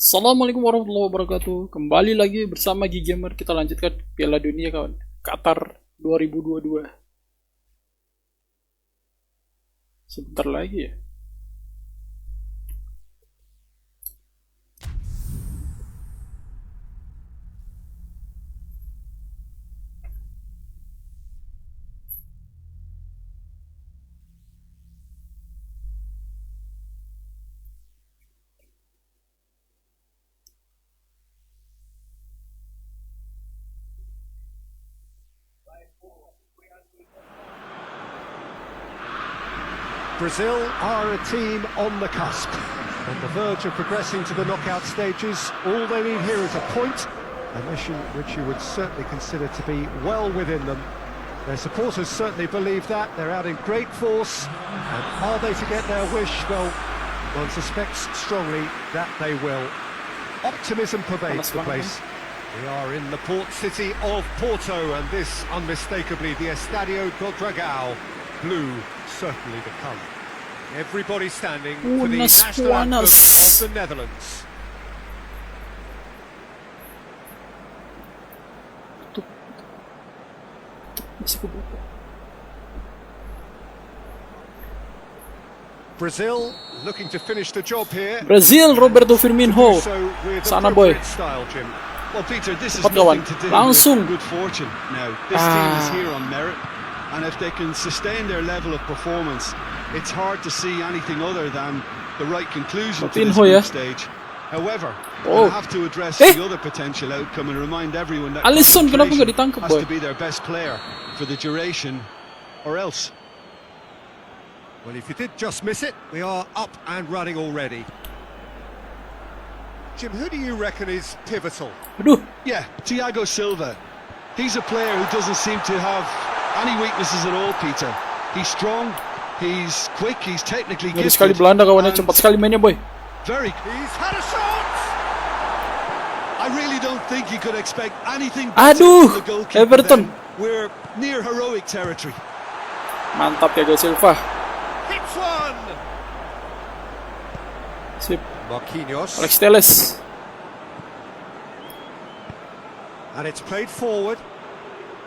Assalamualaikum warahmatullahi wabarakatuh. Kembali lagi bersama Gamer. Kita lanjutkan Piala Dunia kawan. Qatar 2022. Sebentar lagi ya. Brazil are a team on the cusp, on the verge of progressing to the knockout stages. All they need here is a point, a mission which you would certainly consider to be well within them. Their supporters certainly believe that. They're out in great force, and are they to get their wish? Well, one suspects strongly that they will. Optimism pervades the place. We are in the port city of Porto, and this unmistakably the Estadio do Dragão. Blue, certainly the colour. Everybody standing for the national anthem of the Netherlands. Brazil looking to finish the job here. Brazil, Roberto Firmino. Sana boy. Well, Peter, this is nothing to do with good fortune now. This team is here on merit. And if they can sustain their level of performance, it's hard to see anything other than the right conclusion to this group stage. However, we'll have to address the other potential outcome and remind everyone that Alisson kenapa nggak ditangkap, has boy? to be their best player for the duration, or else. Well, if you did just miss it, we are up and running already. Jim, who do you reckon is pivotal? Aduh. Yeah, Thiago Silva. He's a player who doesn't seem to have any weaknesses at all, Peter. He's strong, he's quick, he's technically gifted. Sekali Belanda kawannya, cepat sekali mainnya, boy. He's had a shot. I really don't think you could expect anything Aduh, from the goalkeeper. Everton. We're near heroic territory. Mantap ya, Silva. Hits one. Sip. Marquinhos. Alex Telles. And it's played forward.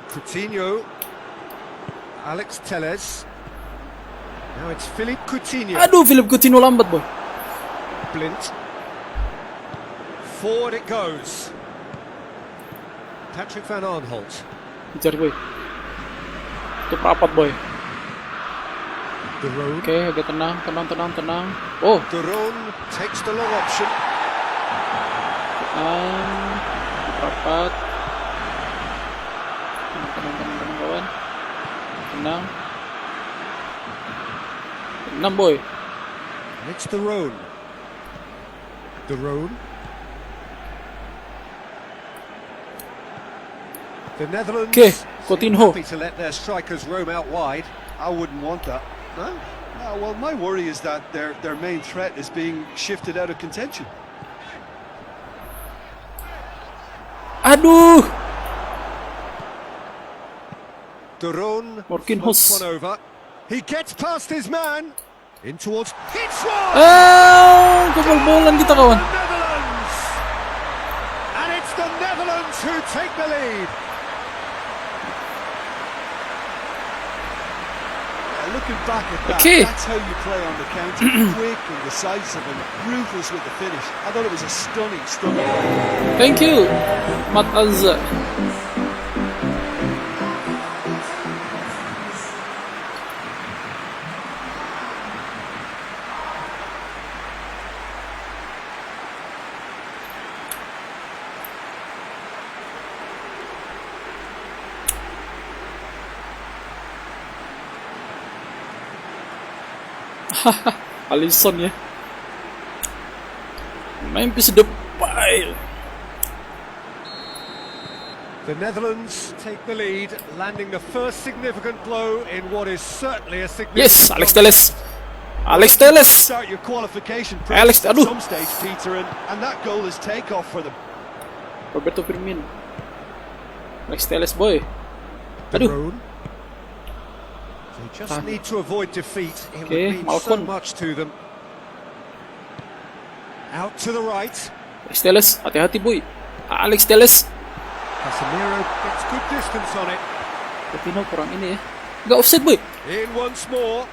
Coutinho. Alex Telles. Now it's Philippe Coutinho. Aduh, Philippe Coutinho lambat, boy. Blint. Forward it goes. Patrick van Aanholt. Kejar, boy. Itu rapat, boy. Oke, agak tenang. Oh. De Roon takes the long option. Rapat. Tenang, kawan. Tenang, boy. And it's De Roon. The Netherlands Coutinho. happy to let their strikers roam out wide. I wouldn't want that. No, well, my worry is that their main threat is being shifted out of contention. Aduh. De Roon Marquinhos. one over. He gets past his man. In towards. Hits one! Kebal-balan kita, kawan. The Netherlands! And it's the Netherlands who take the lead. Looking back at that, that's how you play on the counter. Quick and decisive and ruthless with the finish. I thought it was a stunning play. Thank you, Mat Azza. Alisson ya. Memphis Depay. The Netherlands take the lead, landing the first significant blow in what is certainly a significant. Yes, Alex Telles. Start your qualification process at some stage, Peter, and that goal is takeoff for them. Roberto Firmino. Alex Telles, boy. Aduh. They just need to avoid defeat. It would mean so much to them. Out to the right. Alex Telles, hati-hati boy. Alex Telles. Casemiro gets good distance on it. Coutinho kurang ini ya. Nggak offside boy. In once more.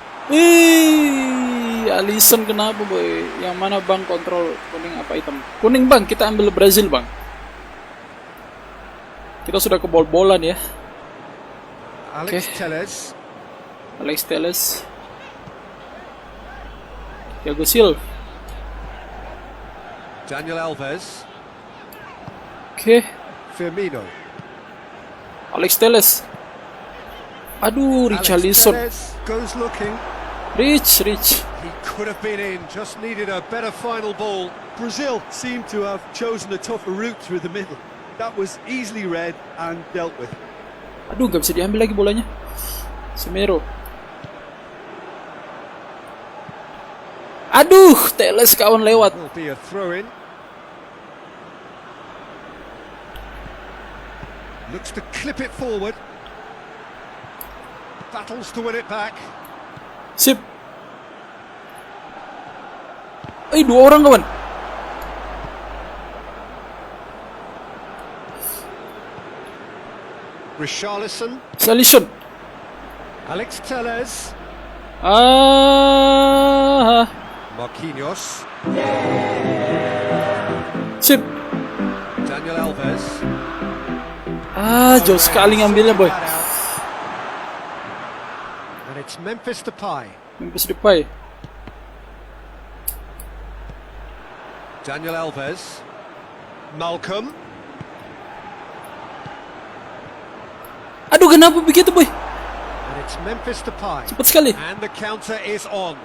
Alisson kenapa boy? Yang mana bang kontrol kuning apa hitam? Kuning bang, kita ambil Brazil bang. Kita sudah kebol-bolan ya. Alex Telles. Alex Telles. Thiago Silva. Daniel Alves. Firmino. Alex Telles. Aduh, Richarlison. Goes looking. Rich. He could have been in, just needed a better final ball. Brazil seemed to have chosen a tougher route through the middle. That was easily read and dealt with. Aduh, gak bisa diambil lagi bolanya. Semero. Aduh, Telles kawan lewat. Will be a throw in. Looks to clip it forward. Battles to win it back. Sip. Dua orang kawan. Richarlison. Alisson. Alex Telles. Marquinhos. Sip. Daniel Alves. Jauh sekali ngambilnya boy. And it's Memphis Depay. Memphis Depay. Daniel Alves. Malcolm. Aduh, kenapa begitu boy? And it's Memphis Depay. Cepat sekali. And the counter is on.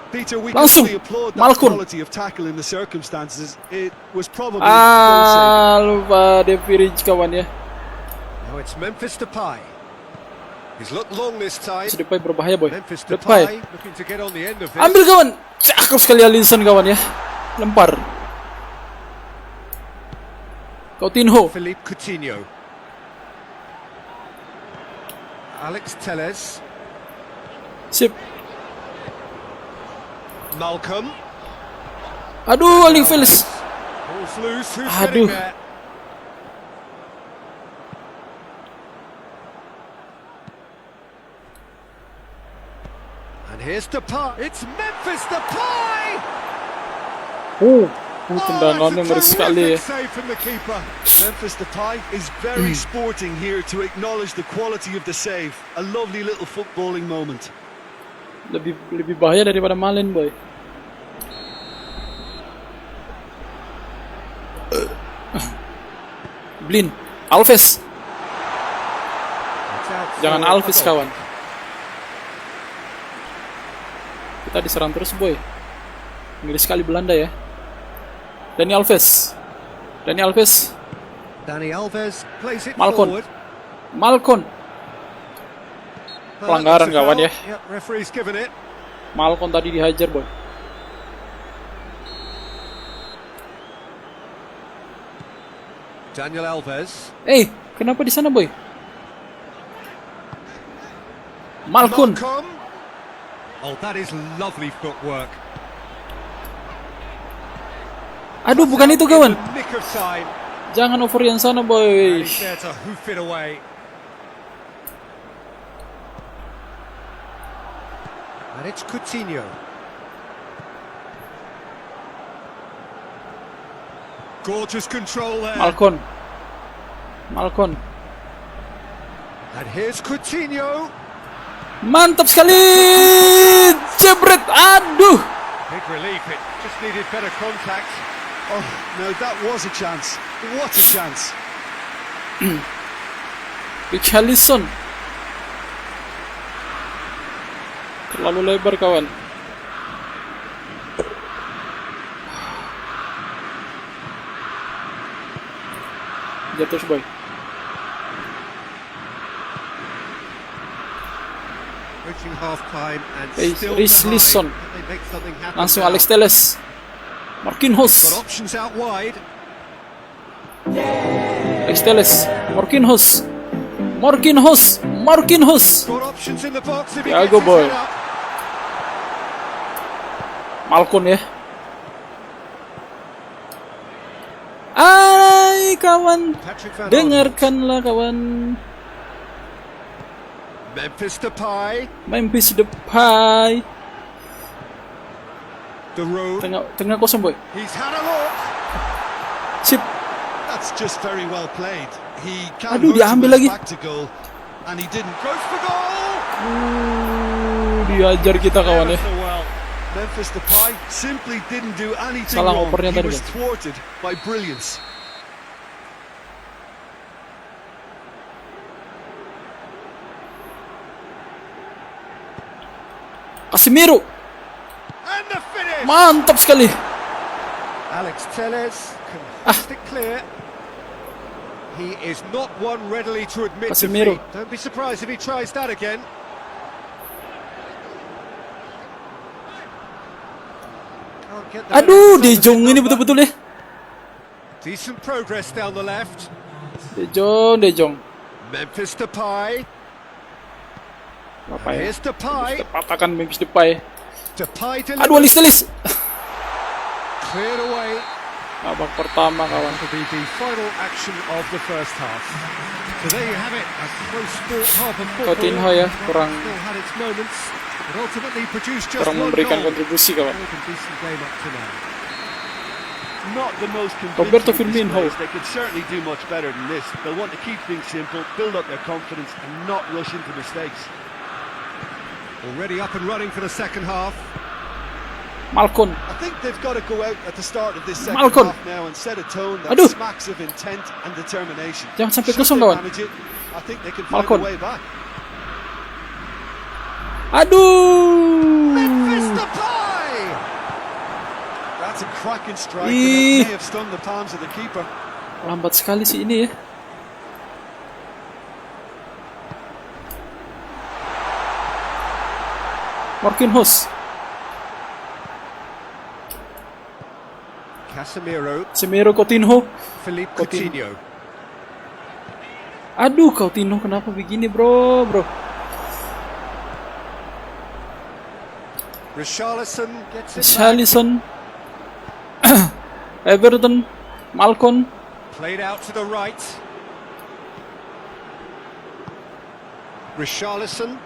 Peter, we can Langsung. only applaud that Malcolm. quality of tackle in the circumstances. It was probably goal-saving. Lupa Devirij kawan ya. Now it's Memphis Depay. He's looked long this time. Depay berbahaya boy. Memphis Depay. Depay looking to get on the end of this. Ambil kawan. Cakep sekali Alisson kawan ya. Lempar. Coutinho. Philippe Coutinho. Alex Telles. Sip. Malcolm. Aduh, Alves. Ball's loose. Who's Aduh. getting there? And here's Depay. It's Memphis Depay. Tendangannya ngeri sekali ya. Save from the keeper. Memphis Depay is very sporting here to acknowledge the quality of the save. A lovely little footballing moment. Lebih bahaya daripada Malen boy. Blin. Alves. Jangan Alves kawan. Kita diserang terus boy. Ngeri sekali Belanda ya. Dani Alves. Dani Alves plays it Malcolm. forward. Malcolm. Pelanggaran kawan ya. Yep, referee's given it. Malcolm tadi dihajar boy. Daniel Alves. Kenapa di sana boy? Malcolm. Oh, that is lovely footwork. Aduh, bukan itu kawan. In the nick of time. Jangan over yang sana boy. And he's there to hoof it away. And it's Coutinho. Gorgeous control there. Malcolm. And here's Coutinho. Mantap sekali. Jebret. Aduh. Big relief. It just needed better contact. Oh, no, that was a chance. What a chance. Richarlison. Terlalu lebar kawan. Jatuh boy. Reaching half time and still Richarlison. they make something happen. Langsung now. Alex Telles. Marquinhos. Got options out wide. Alex Telles. Marquinhos. Got options in the box if he Thiago gets his boy. head up. Malcolm ya. kawan. Patrick Van Aanholt. Dengarkanlah kawan. Memphis Depay. The road. Tengah kosong boy. He's had a look. Sip. That's just very well played. He can't Aduh, diambil lagi. back to goal, and he didn't. Goes for goal. Diajar kita kawan ya. Memphis Depay simply didn't do anything Salah wrong. opernya He tadi, was Bang. thwarted by brilliance. Casemiro. And the finish. Mantap sekali. Alex Telles can cast it clear. He is not one readily to admit Casemiro. defeat. Don't be surprised if he tries that again. Can't get the Aduh, better De Jong ini number. betul-betul ya. Decent progress down the left. De Jong. Memphis Depay. Apa ya? Here's Depay. Kita patahkan Memphis Depay. Depay Aduh, Alis. cleared away. Babak pertama kawan. That'll be the final action of the first half. So there you have it, a close fought half of football. Coutinho ya, kurang Still had its moments, but ultimately produced just kurang one memberikan goal. kontribusi kawan. Very decent game up to now. Not the most Roberto convincing Firmino. displays. They could certainly do much better than this. They'll want to keep things simple, build up their confidence, and not rush into mistakes. Already up and running for the second half. Malcon. I think they've got to go out at the start of this second Malcon. half now and set a tone that Aduh. smacks of intent and determination. Jangan sampai Should kosong, they kawan. manage it, I think they can find Malcon. a way back. Aduh. Memphis Depay! That's a cracking strike, Ih. and it may have stung the palms of the keeper. Lambat sekali sih ini ya. Marquinhos. Casemiro, Coutinho. Philippe Coutinho. Coutinho. Aduh, Coutinho kenapa begini, bro? Richarlison gets it back. Richarlison. Everton. Malcon. Played out to the right. Richarlison,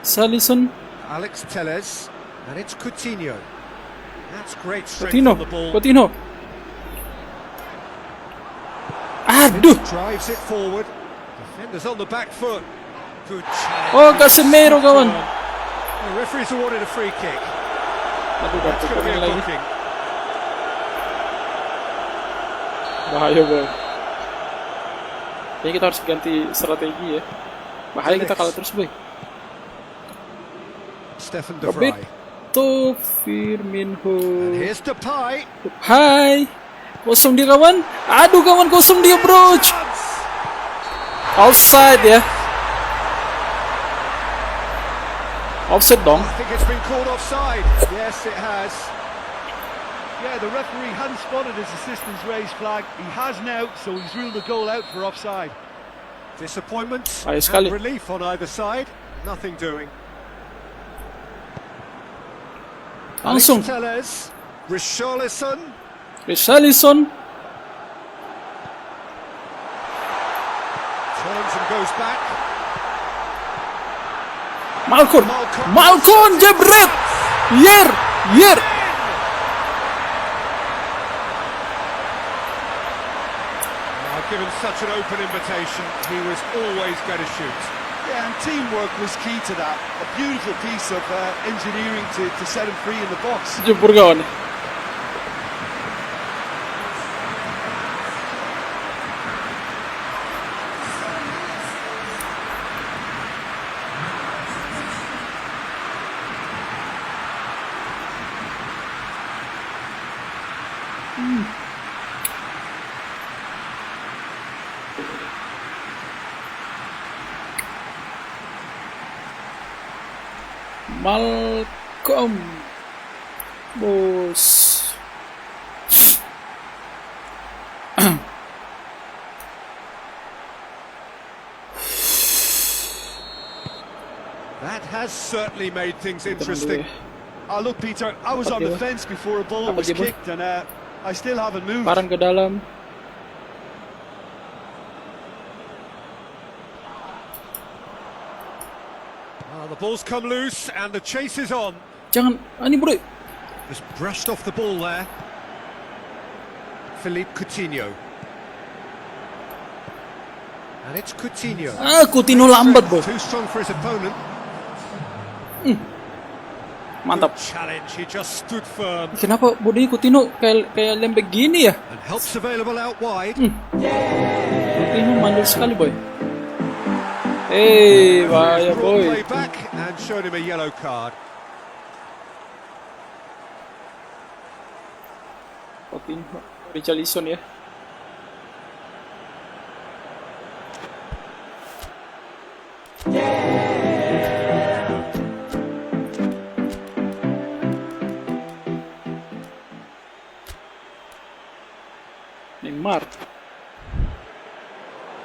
Richarlison. Alex Telles, and it's Coutinho. That's great strength Coutinho. on the ball. Coutinho. Aduh. Drives it forward. Defenders on the back foot. Good challenge. Oh, Casemiro kawan. The referee's awarded a free kick. Aduh, That's dapat going to be kuning a lagi. booking. Bahaya, boy. Kayaknya kita harus ganti strategi ya. Bahaya kita kalah terus, boy. Stefan De Vrij. Roberto Firmino. And here's Depay. Hai. Kosong dia kawan. Aduh kawan, kosong dia, bro. Offside ya. Offside dong. I think it's been called offside. Yes, it has. Yeah, the referee hadn't spotted his assistant's raised flag. He has now, so he's ruled the goal out for offside. Disappointment Bahaya and sekali. relief on either side. Nothing doing. Langsung. Alex Telles, Richarlison. Richarlison. Turns and goes back. Malcon jebret. Yer. Given such an open invitation, he was always going to shoot. Yeah, and teamwork was key to that. A beautiful piece of engineering to set him free in the box. Jempur kawan. Malcolm. Bos. That has certainly made things interesting. Look, Peter, I was on the fence before a ball was kicked, and I still haven't moved. Paran ke dalam. the ball's come loose and the chase is on. Jangan, ini bro. Just brushed off the ball there. Philippe Coutinho. And it's Coutinho. Coutinho lambat boy. Too strong for his opponent. Mantap. Good challenge, he just stood firm. Kenapa bodinya Coutinho kayak lembek gini ya? And helps available out wide. Coutinho mandul sekali boy. Bahaya boy. Play back and showed him a yellow card. Coutinho, Richarlison ya. Neymar.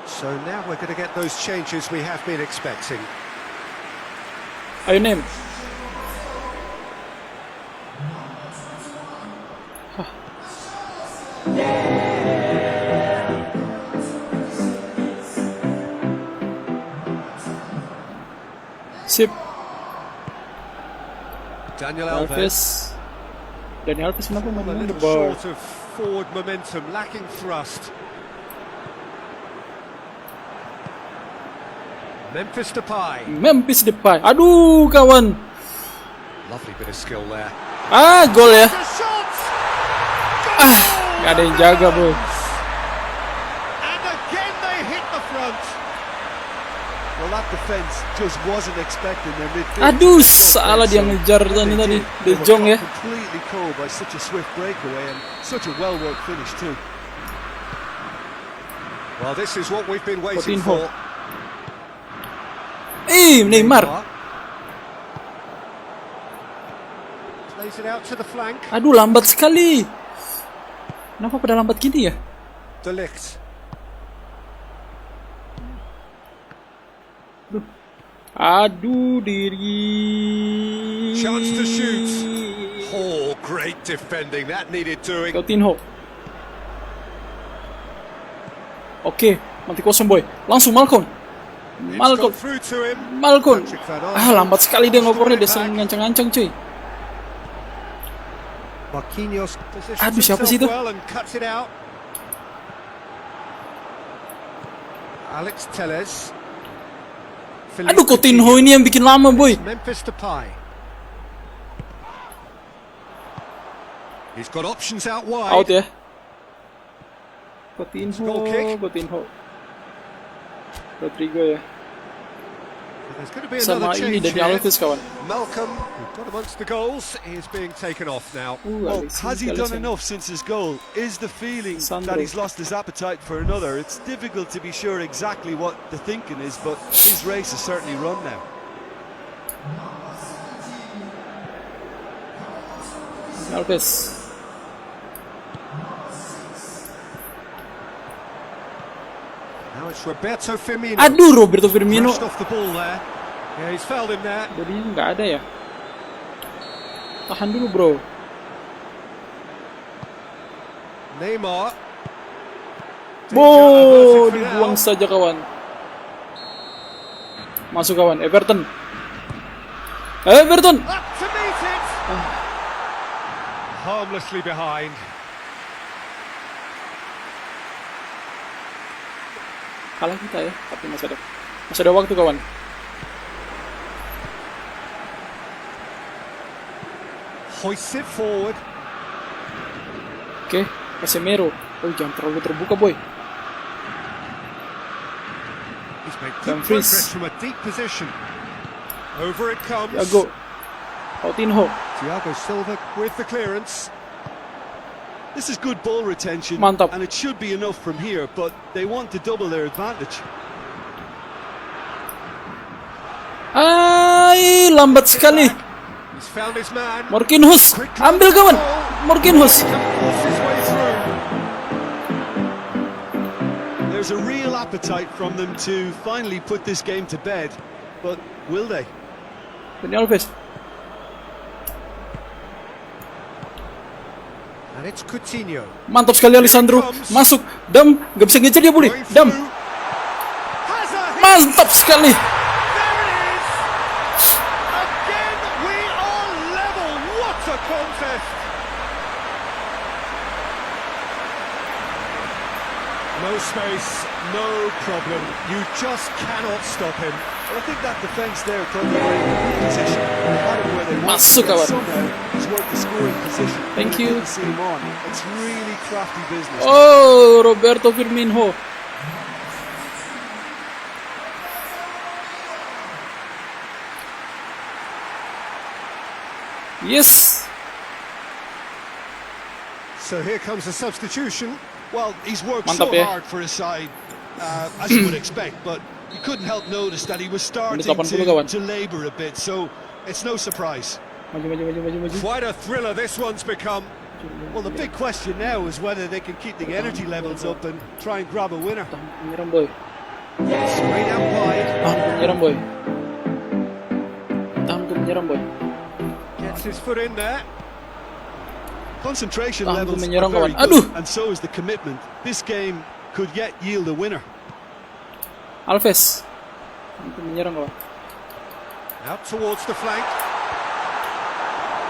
So now we're going to get those changes we have been expecting. Ayo Nem. Sip. Daniel Alves. Daniel Alves kenapa A mainnya little the ball? short of forward momentum, lacking thrust. Memphis Depay. Aduh kawan. Lovely bit of skill there. Gol ya. Gak ada yang jaga boy. And again they hit the front. Well, that defense just wasn't expecting their midfield. Aduh, salah dia ngejar tadi De Jong ya. Completely cold by such a swift breakaway and such a well-worked finish too. Well, this is what we've been waiting Coutinho. for. Neymar. Plays it out to the flank. Aduh, lambat sekali. Kenapa pada lambat gini ya? De Ligt. Aduh diri. Chance to shoot. Oh, great defending. That needed doing. Coutinho. Oke, mati kosong boy. Langsung Malcolm. Through to him. Malcolm. Lambat sekali dia ngopornya, dia sering ngancang-ngancang cuy. Marquinhos Aduh, siapa sih itu? well and cuts it out. Alex Telles. Aduh, Coutinho ini yang bikin lama boy. Memphis Depay. He's got options out wide. Out ya. Coutinho. Rodrigo ya. There's going to be Sama another ini change Daniel here. Alves kawan. Malcolm, who got amongst the goals, is being taken off now. Well, has he done enough since his goal? Is the feeling that he's lost his appetite for another? It's difficult to be sure exactly what the thinking is, but his race is certainly run now. Alves. Now it's Roberto Firmino. Aduh, Roberto Firmino. Brushed off the ball there. Yeah, he's fouled him there. Jadinya nggak ada ya. Tahan dulu bro. Neymar. Dibuang saja kawan. Masuk kawan, Everton. Up to meet it. Harmlessly behind. Kalah kita ya, tapi masih ada waktu kawan. Hoist it forward. Oke, Casemiro. Oh, jangan terlalu terbuka boy. He's made good Dumfries. progress from a deep position. Over it comes. Coutinho. Thiago Silva with the clearance. This is good ball retention, Mantap. and it should be enough from here, but they want to double their advantage. Lambat sekali. He's found his man. Marquinhos, ambil kawan. Marquinhos. There's a real appetite from them to finally put this game to bed, but will they? Daniel Alves. And it's Coutinho. Mantap sekali Alessandro. Masuk. Dam, gak bisa ngejar dia boleh. Dam. Mantap sekali. left. No space, no problem. You just cannot stop him. Well, I think that defence there put them in a good position. They had him where they wanted. Masuk, kawan. Somehow he's worked the scoring position. Thank They you. didn't see him on. It's really crafty business. Oh, Roberto Firmino. Yes. So here comes a substitution. Well, he's worked Mantap so ya. hard for his side, as you would expect, but you couldn't help notice that he was starting Menit 80, kawan. to labour a bit, so it's no surprise. Maju. Quite a thriller this one's become. Well, the big question now is whether they can keep the energy levels up and try and grab a winner. Menyerang boy. Straight out wide. Menyerang boy. Menyerang boy. Gets his foot in there. Concentration Tahan levels menyerang, are very kawan. Aduh. good, and so is the commitment. This game could yet yield a winner. Alves. Menyerang kawan. Out towards the flank.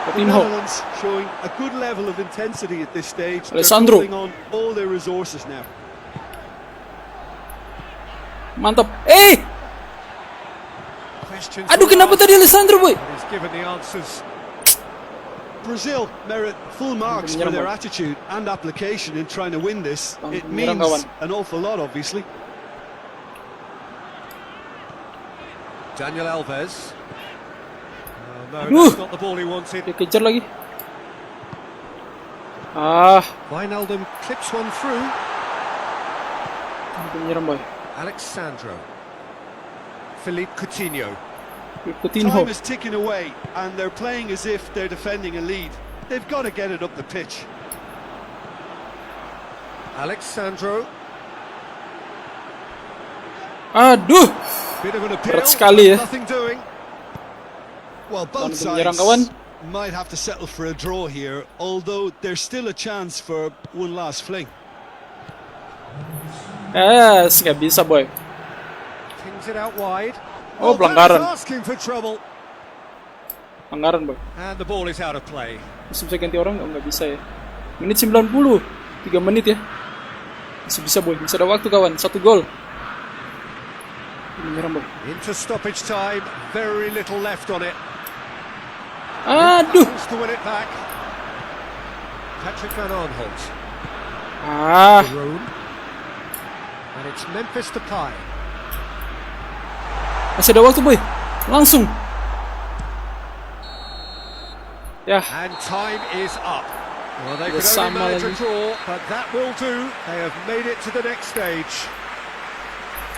The Coutinho. Netherlands showing a good level of intensity at this stage. Alessandro. They're pulling on all their resources now. Mantap. Questions Aduh, were kenapa asked, tadi Alessandro boy? but he's given the answers. Brazil merit full marks for Menyerang, their kawan. attitude and application in trying to win this. It Menyerang, means kawan. an awful lot, obviously. Daniel Alves. Oh, no, Aduh. that's not the ball he wanted. Dia kejar lagi. Ah, Wijnaldum clips one through. menyerang boy. Alexandro. Philippe Coutinho. Coutinho. Time is ticking away, and they're playing as if they're defending a lead. They've got to get it up the pitch. Alexandro. Aduh. Bit of an appeal, Berat sekali ya. nothing doing. Well, both Menyerang, sides kawan. might have to settle for a draw here, although there's still a chance for one last fling. Yes, nggak bisa boy. Kings it out wide. Oh, that pelanggaran. is asking for trouble. Pelanggaran boy. And the ball is out of play. Masih bisa ganti orang nggak bisa ya. Menit 90, 3 menit ya. Masih bisa boy, masih ada waktu kawan. 1 gol. Menyerang boy. Into stoppage time, very little left on it. Aduh. Wants to win it back. Patrick Van Aanholt. Ah, Rome. And it's Memphis Depay. masih ada waktu boy. Langsung. Ya, And time is up. Well, they could Sama only manage a lagi. draw, but that will do. They have made it to the next stage.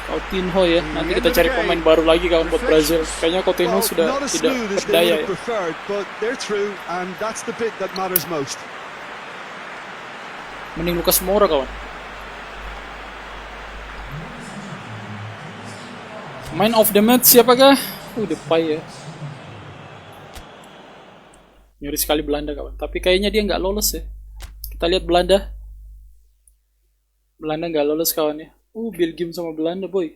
Coutinho ya. Nanti kita cari pemain baru lagi kawan buat Brazil. Kayaknya Coutinho Well, sudah not as tidak smooth as they berdaya would ya. have preferred, but they're through, and that's the bit that matters most. Mending Lucas Moura kawan. Man of the match siapakah? Depay ya. Nyeri sekali Belanda kawan. Tapi kayaknya dia nggak lolos ya. Kita lihat Belanda. Belanda nggak lolos kawan ya. Belgium sama Belanda boy.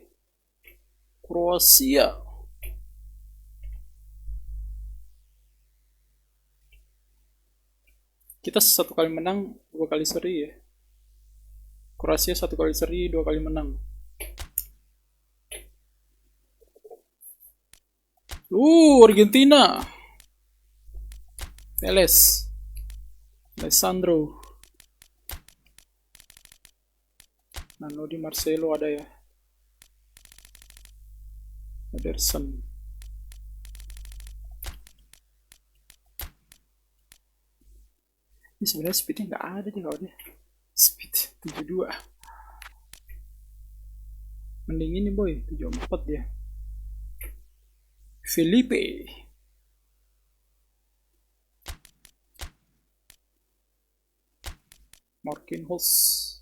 Kroasia. Kita 1 kali menang, 2 kali seri ya. Kroasia 1 kali seri, 2 kali menang. Argentina. Teles. Alessandro. Di Marcelo ada ya. Ederson. Ini sebenarnya speednya nggak ada deh kalau dia. Speed 72. Mending ini boy, 74 dia. Felipe. Marquinhos.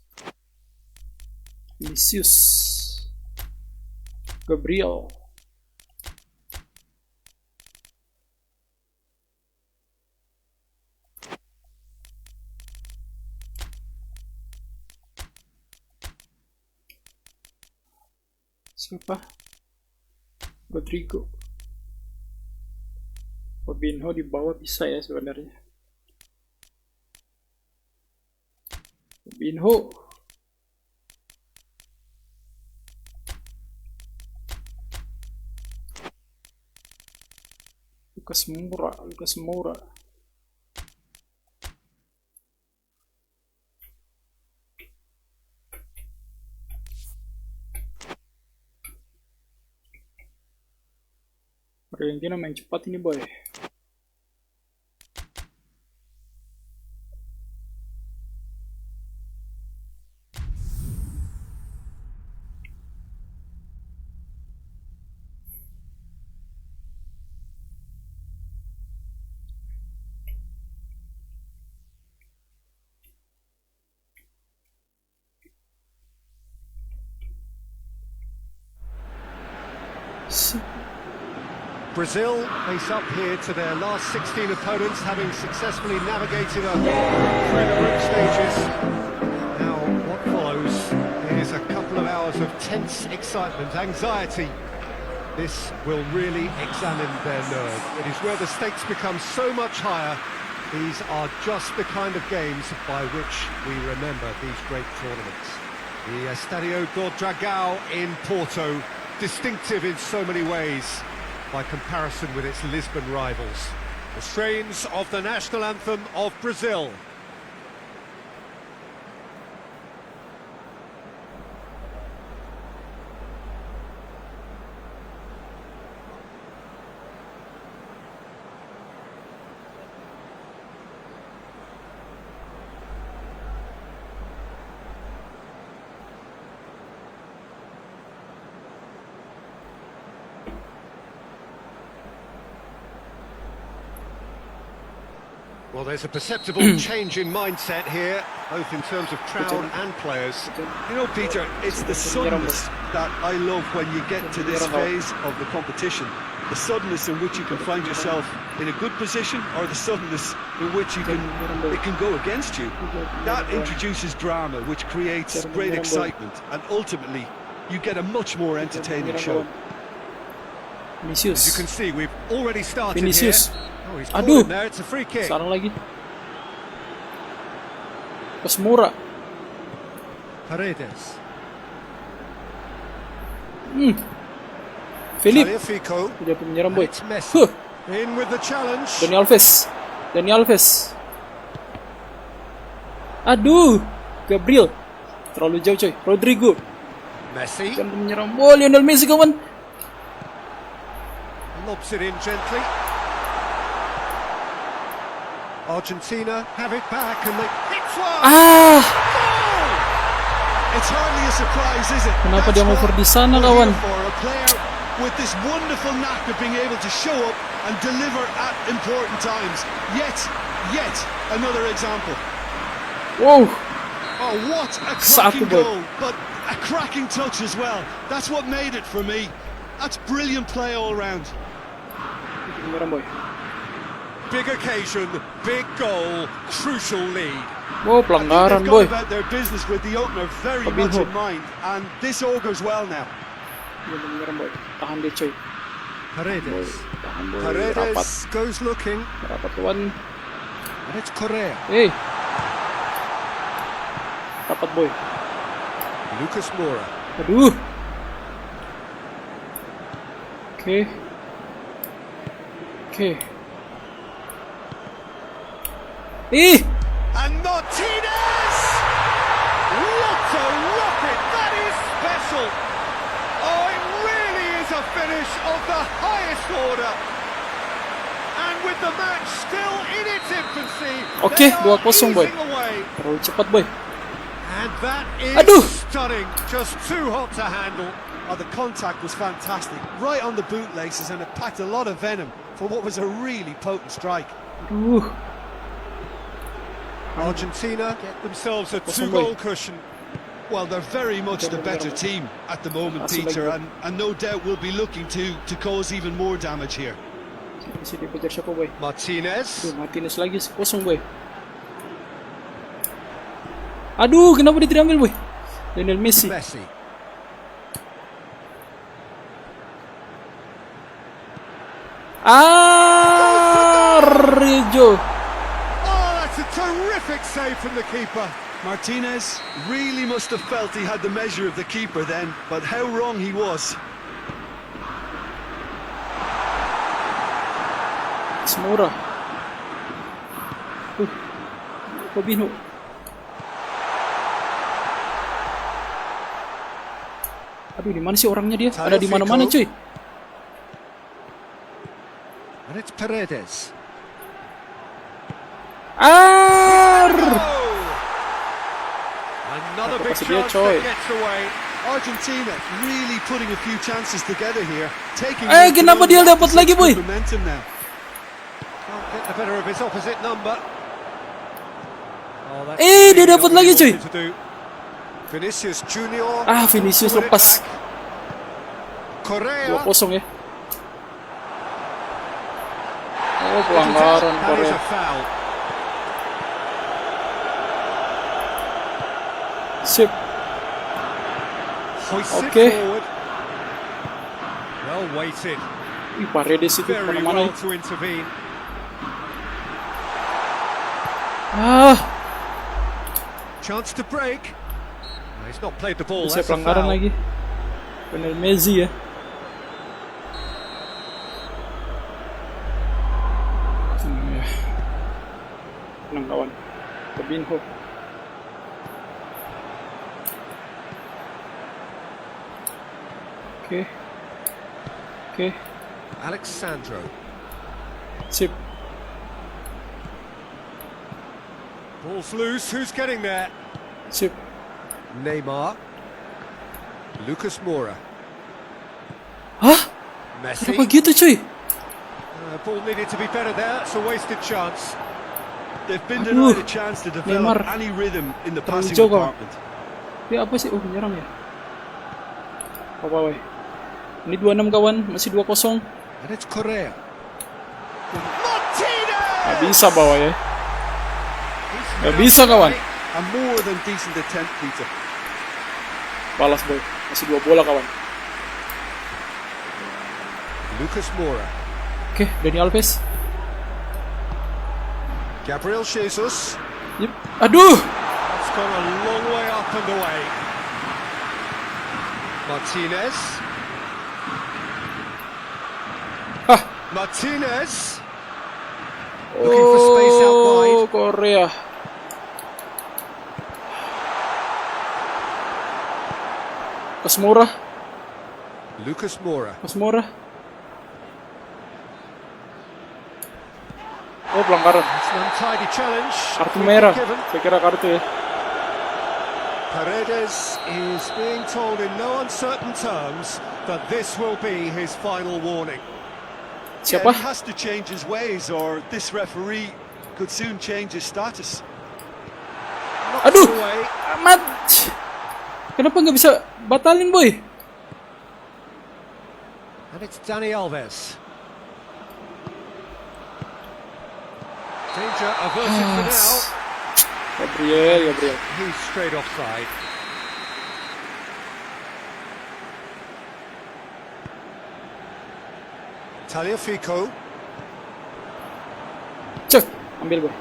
Vinicius. Gabriel. Siapa? Rodrigo. Fabinho di bawah bisa ya sebenarnya. Binho. Lucas Moura. Argentina main cepat ini boy. Brazil face up here to their last 16 opponents, having successfully navigated through the group stages. Now, what follows is a couple of hours of tense excitement, anxiety. This will really examine their nerve. It is where the stakes become so much higher. These are just the kind of games by which we remember these great tournaments. The Estadio do Dragão in Porto, distinctive in so many ways by comparison with its Lisbon rivals. The strains of the national anthem of Brazil. Well, there's a perceptible change in mindset here, both in terms of crowd and players. You know, Peter, it's the suddenness that I love when you get to this phase of the competition. The suddenness in which you can find yourself in a good position, or the suddenness in which it can go against you. That introduces drama, which creates great excitement, and ultimately you get a much more entertaining show. As you can see, we've already started Vinicius. here. Oh, he's Aduh, caught in there. It's a free kick. sarang lagi. Lucas Moura. Paredes. Philip. Tagliafico. Udah penyerang boy. It's Messi. In with the challenge. Dani Alves. Aduh, Gabriel. Terlalu jauh coy. Rodrigo. Messi. Kan penyerang bola Lionel Messi kawan. Lobs it in gently. Argentina have it back and they hit one. It's hardly a surprise, is it? Kenapa That's dia mau what di sana we're kawan? here for, a player with this wonderful knack of being able to show up and deliver at important times. Yet another example. Wow. Oh, what a Satu cracking boy. goal, but a cracking touch as well. That's what made it for me. That's brilliant play all round. Penyerang boy. Big occasion, big goal, crucial lead. Oh, I pelanggaran think they've boy. gone about their business with the opener very Fabinho. much in mind, and this augurs well now. Dia penyerang boy. Tahan dia coy. Paredes. Tahan boy. Rapat. Paredes goes looking, Rapat kawan. and it's Correa. Rapat boy. Lucas Moura. Aduh. Oke. And Martinez! What a rocket! That is special! Oh, it really is a finish of the highest order. And with the match still in its infancy, Oke, they are 2-0 boy. easing away. Terlalu cepat boy. And that is Aduh! stunning. Just too hot to handle. Oh, the contact was fantastic, right on the bootlaces, and it packed a lot of venom for what was a really potent strike. Aduh. Argentina get themselves a 2-0 2-goal cushion. Well, they're very much the better team at the moment, Peter, and no doubt will be looking to cause even more damage here. Masih dikejar siapa boy? Martinez. Martinez lagi 0 boy. Aduh, kenapa dia tidak ambil boy? Lionel Messi. Messi. Rijo. Oh, that's a terrific save from the keeper. Martinez really must have felt he had the measure of the keeper then, but how wrong he was. Semura. Robinho. Aduh, di mana sih orangnya dia? Ada di mana-mana, cuy. And it's Paredes. Another big chance that gets away. Argentina really putting a few chances together here. Taking kenapa dia dapat lagi, boy? Can't get the better of his opposite number. Dia dapat lagi, cuy. Vinicius Junior. Vinicius lepas. Korea. 2-0 ya. Pelanggaran Korea. Sip. Oke. Well weighted. Paredes itu kemana-mana. Chance to break. He's not played the ball. Bisa pelanggaran lagi. Bener Messi ya. Tenang kawan. Robinho. Oke. Alexandro. Sip. Ball's loose. Who's getting there? Sip. Neymar. Lucas Moura. Messi. Kenapa gitu, cuy? Ball needed to be better there. It's a wasted chance. They've been denied a chance to develop any rhythm in the passing department. Dia apa sih? Menyerang ya. Apa, woi? Ini 26 kawan, masih 2-0. And it's Korea. Gak bisa bawa ya. Gak bisa kawan. A more than decent attempt, Peter. Balas boy, masih 2 bola kawan. Lucas Moura. Oke, Dani Alves. Gabriel Jesus. Yep. Aduh. It's gone a long way up and away. Martinez. Martinez. Looking for space out wide. Korea. Semura. Lucas Moura. Semura. Pelanggaran. It's an untidy challenge. Kartu merah. Saya kira kartu ya. Paredes is being told in no uncertain terms that this will be his final warning. Siapa? He has to change his ways or this referee could soon change his status. Aduh. Amat. Kenapa nggak bisa batalin, boy? And it's Dani Alves. Danger averted for now. Gabriel. He's straight offside. Tagliafico. Cek, ambil boy.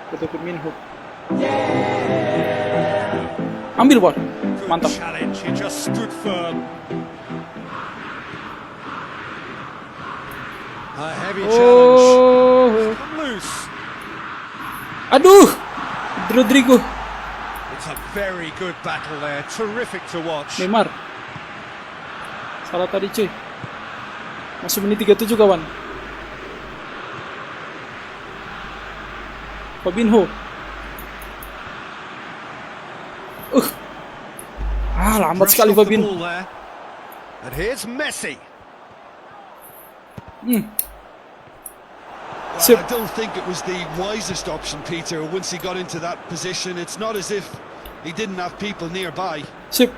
Betul Firmino. Ambil boy. Mantap. Challenge. He just stood firm. A heavy challenge. Come loose. Aduh. Rodrigo. It's a very good battle there. Terrific to watch. Neymar. Salah tadi cuy. Masuk menit 37 kawan. Robinho. Lambat sekali Robinho. And here's Messi. Well, I don't think it was the wisest option, Peter. Once he got into that position, it's not as if he didn't have people nearby. Sip.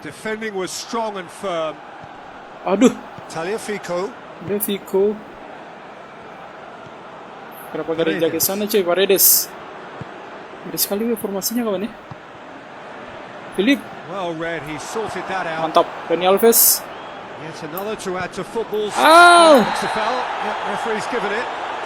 Defending was strong and firm. Aduh. Tagliafico. Kenapa gak ada yang jaga sana cuy? Paredes. Ada sekali formasinya kawan ya. Philip. Well read, he sorted that out. Mantap. Dani Alves. Yet another to add to football's. Ow! It's a foul. Yep, referee's given it.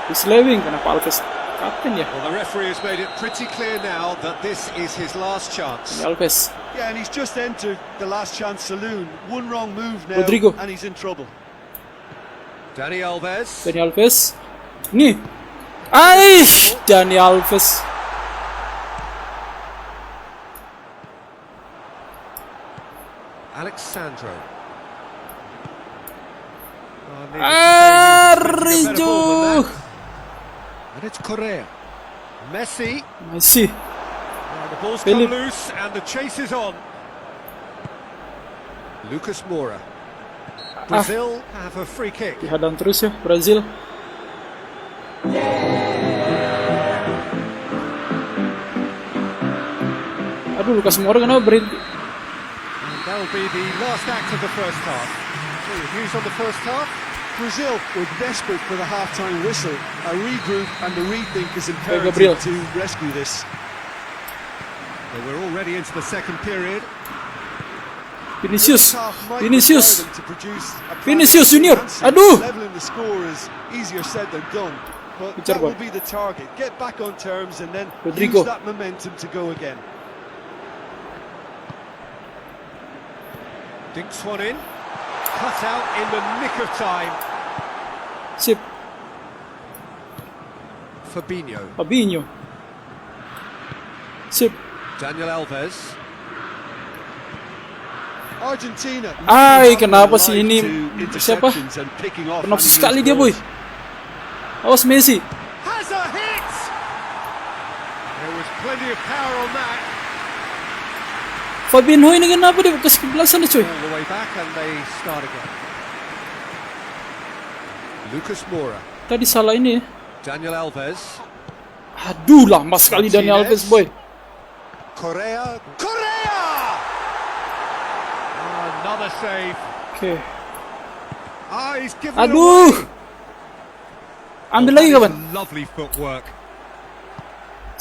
Dislewing, kenapa Alves kapten ya? Well, the referee has made it pretty clear now that this is his last chance. Ini Alves. Yeah, and he's just entered the last chance saloon. One wrong move now, Rodrigo. and he's in trouble. Dani Alves. Dani Alves. Nih. Aish, Dani Alves. Alexandro. Oh, needless to say, he was expecting a better ball than that. And it's Correa. Messi. Masih. Now the ball's Philip. come loose and the chase is on. Lucas Moura. Brazil have a free kick. Dihadang terus ya Brazil. Aduh, Lucas Moura kenapa berhenti? And that'll be the last act of the first half. So your views on the first half? Brazil were desperate for the half-time whistle. A regroup and a rethink is Gabriel. imperative to rescue this. Well, we're already into the second period. Vinicius. Half might Vinicius. require them to produce a Vinicius practical Junior. answer. Aduh. Leveling the score is easier said than done. But Kejar, that boy. will be the target. Get back on terms and then Rodrigo. use that momentum to go again. Dinks one in. Cut out in the nick of time. Sip. Fabinho. Fabinho. Sip. Daniel Alves. Argentina. Ay, kenapa sih Alive ini? to Siapa? interceptions and picking off Nafsu unused sekali dia, boy. balls. Awas Messi. Has a hit! There was plenty of power on that. Fabinho ini kenapa dia ke sebelasan coy? All the way back and they start again. Lucas Moura. Tadi salah ini ya. Daniel Alves. Aduh, lama sekali Dani Alves, boy. Correa. Correa! Another save. Oke. He's given Aduh. away. Ambil lagi kawan. Lovely footwork.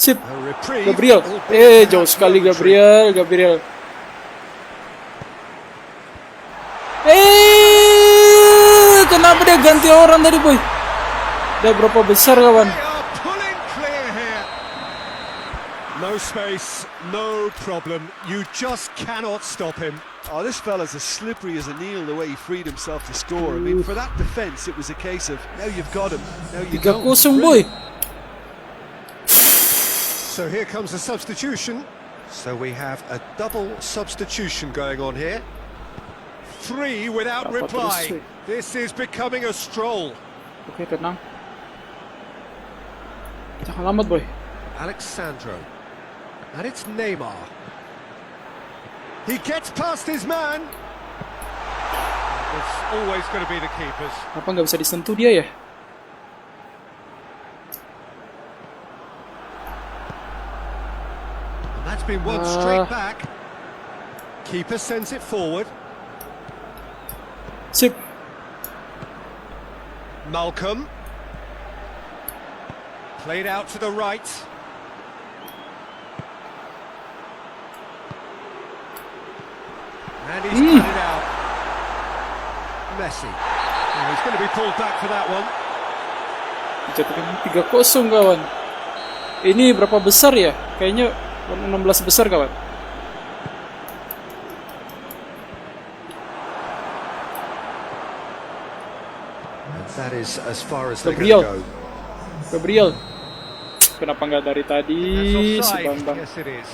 Sip. A reprieve. Gabriel. Jauh sekali Gabriel. Kenapa dia ganti orang tadi, boy? Udah berapa besar kawan? They are pulling clear here. No space, no problem. You just cannot stop him. Oh, this fella's as slippery as an eel the way he freed himself to score. I mean, for that defence, it was a case of now you've got him, now you don't. 3-0, boy. So here comes a substitution. So we have a double substitution going on here. 3 without Dapat reply. terus, This is becoming a stroll. Oke, tenang. Jangan lambat, boy. Alexandro. And it's Neymar. He gets past his man. It's always going to be the keepers. Kenapa nggak bisa disentuh dia ya? And that's been won straight back. Keeper sends it forward. Sip. Malcolm. Played out to the right. And he's cut it out. Messi. Oh, he's going to be pulled back for that one. Dijatuhkan 3-0 kawan. Ini berapa besar ya? Kayaknya 16 besar kawan. That is as far as they're going to go. Gabriel. Kenapa nggak dari tadi That's si offside. Bambang? Yes, it is.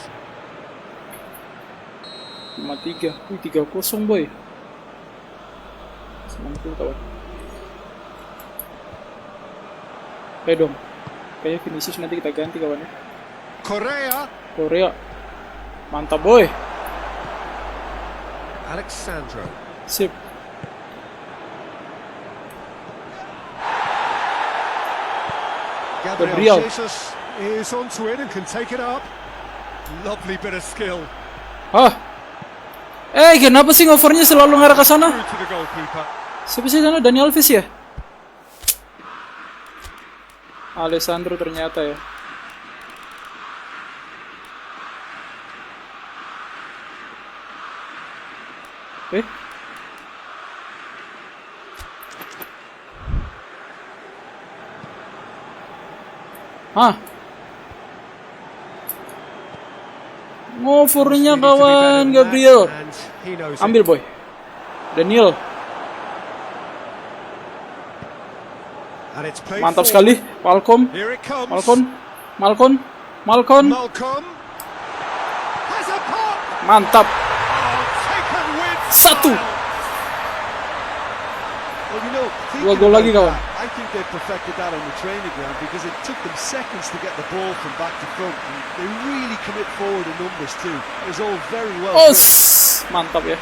5-3. 3-0 boy. 90 kawan. Ayo dong. Kayaknya Vinicius nanti kita ganti kawan ya. Korea. Mantap boy. Alexandro. Sip. Gabriel. Jesus is onto it and can take it up. Lovely bit of skill. Kenapa sih ngovernya selalu ngarah ke sana? Through to the goalkeeper. Siapa sih sana? Dani Alves ya? Alessandro ternyata ya. Hah? Ngovernya kawan, Gabriel. Ambil boy. Daniel. Mantap sekali, Malcolm. Mantap. Satu. Dua gol lagi kawan. I think they perfected that on the training ground because it took them seconds to get the ball from back to front. And they really commit forward in numbers too. It was all very well. Mantap ya.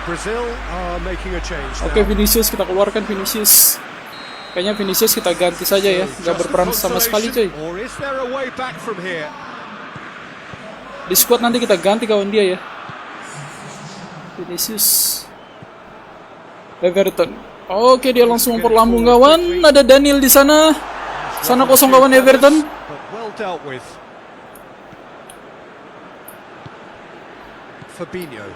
Brazil are making a change. Oke, Vinicius kita keluarkan Vinicius. Kayaknya Vinicius kita ganti saja ya, nggak berperan sama sekali coy. Di squad nanti kita ganti kawan dia ya. Vinicius. Everton. Oke, dia langsung memperlambung kawan. Ada Daniel di sana. Sana kosong kawan Everton. Fabinho.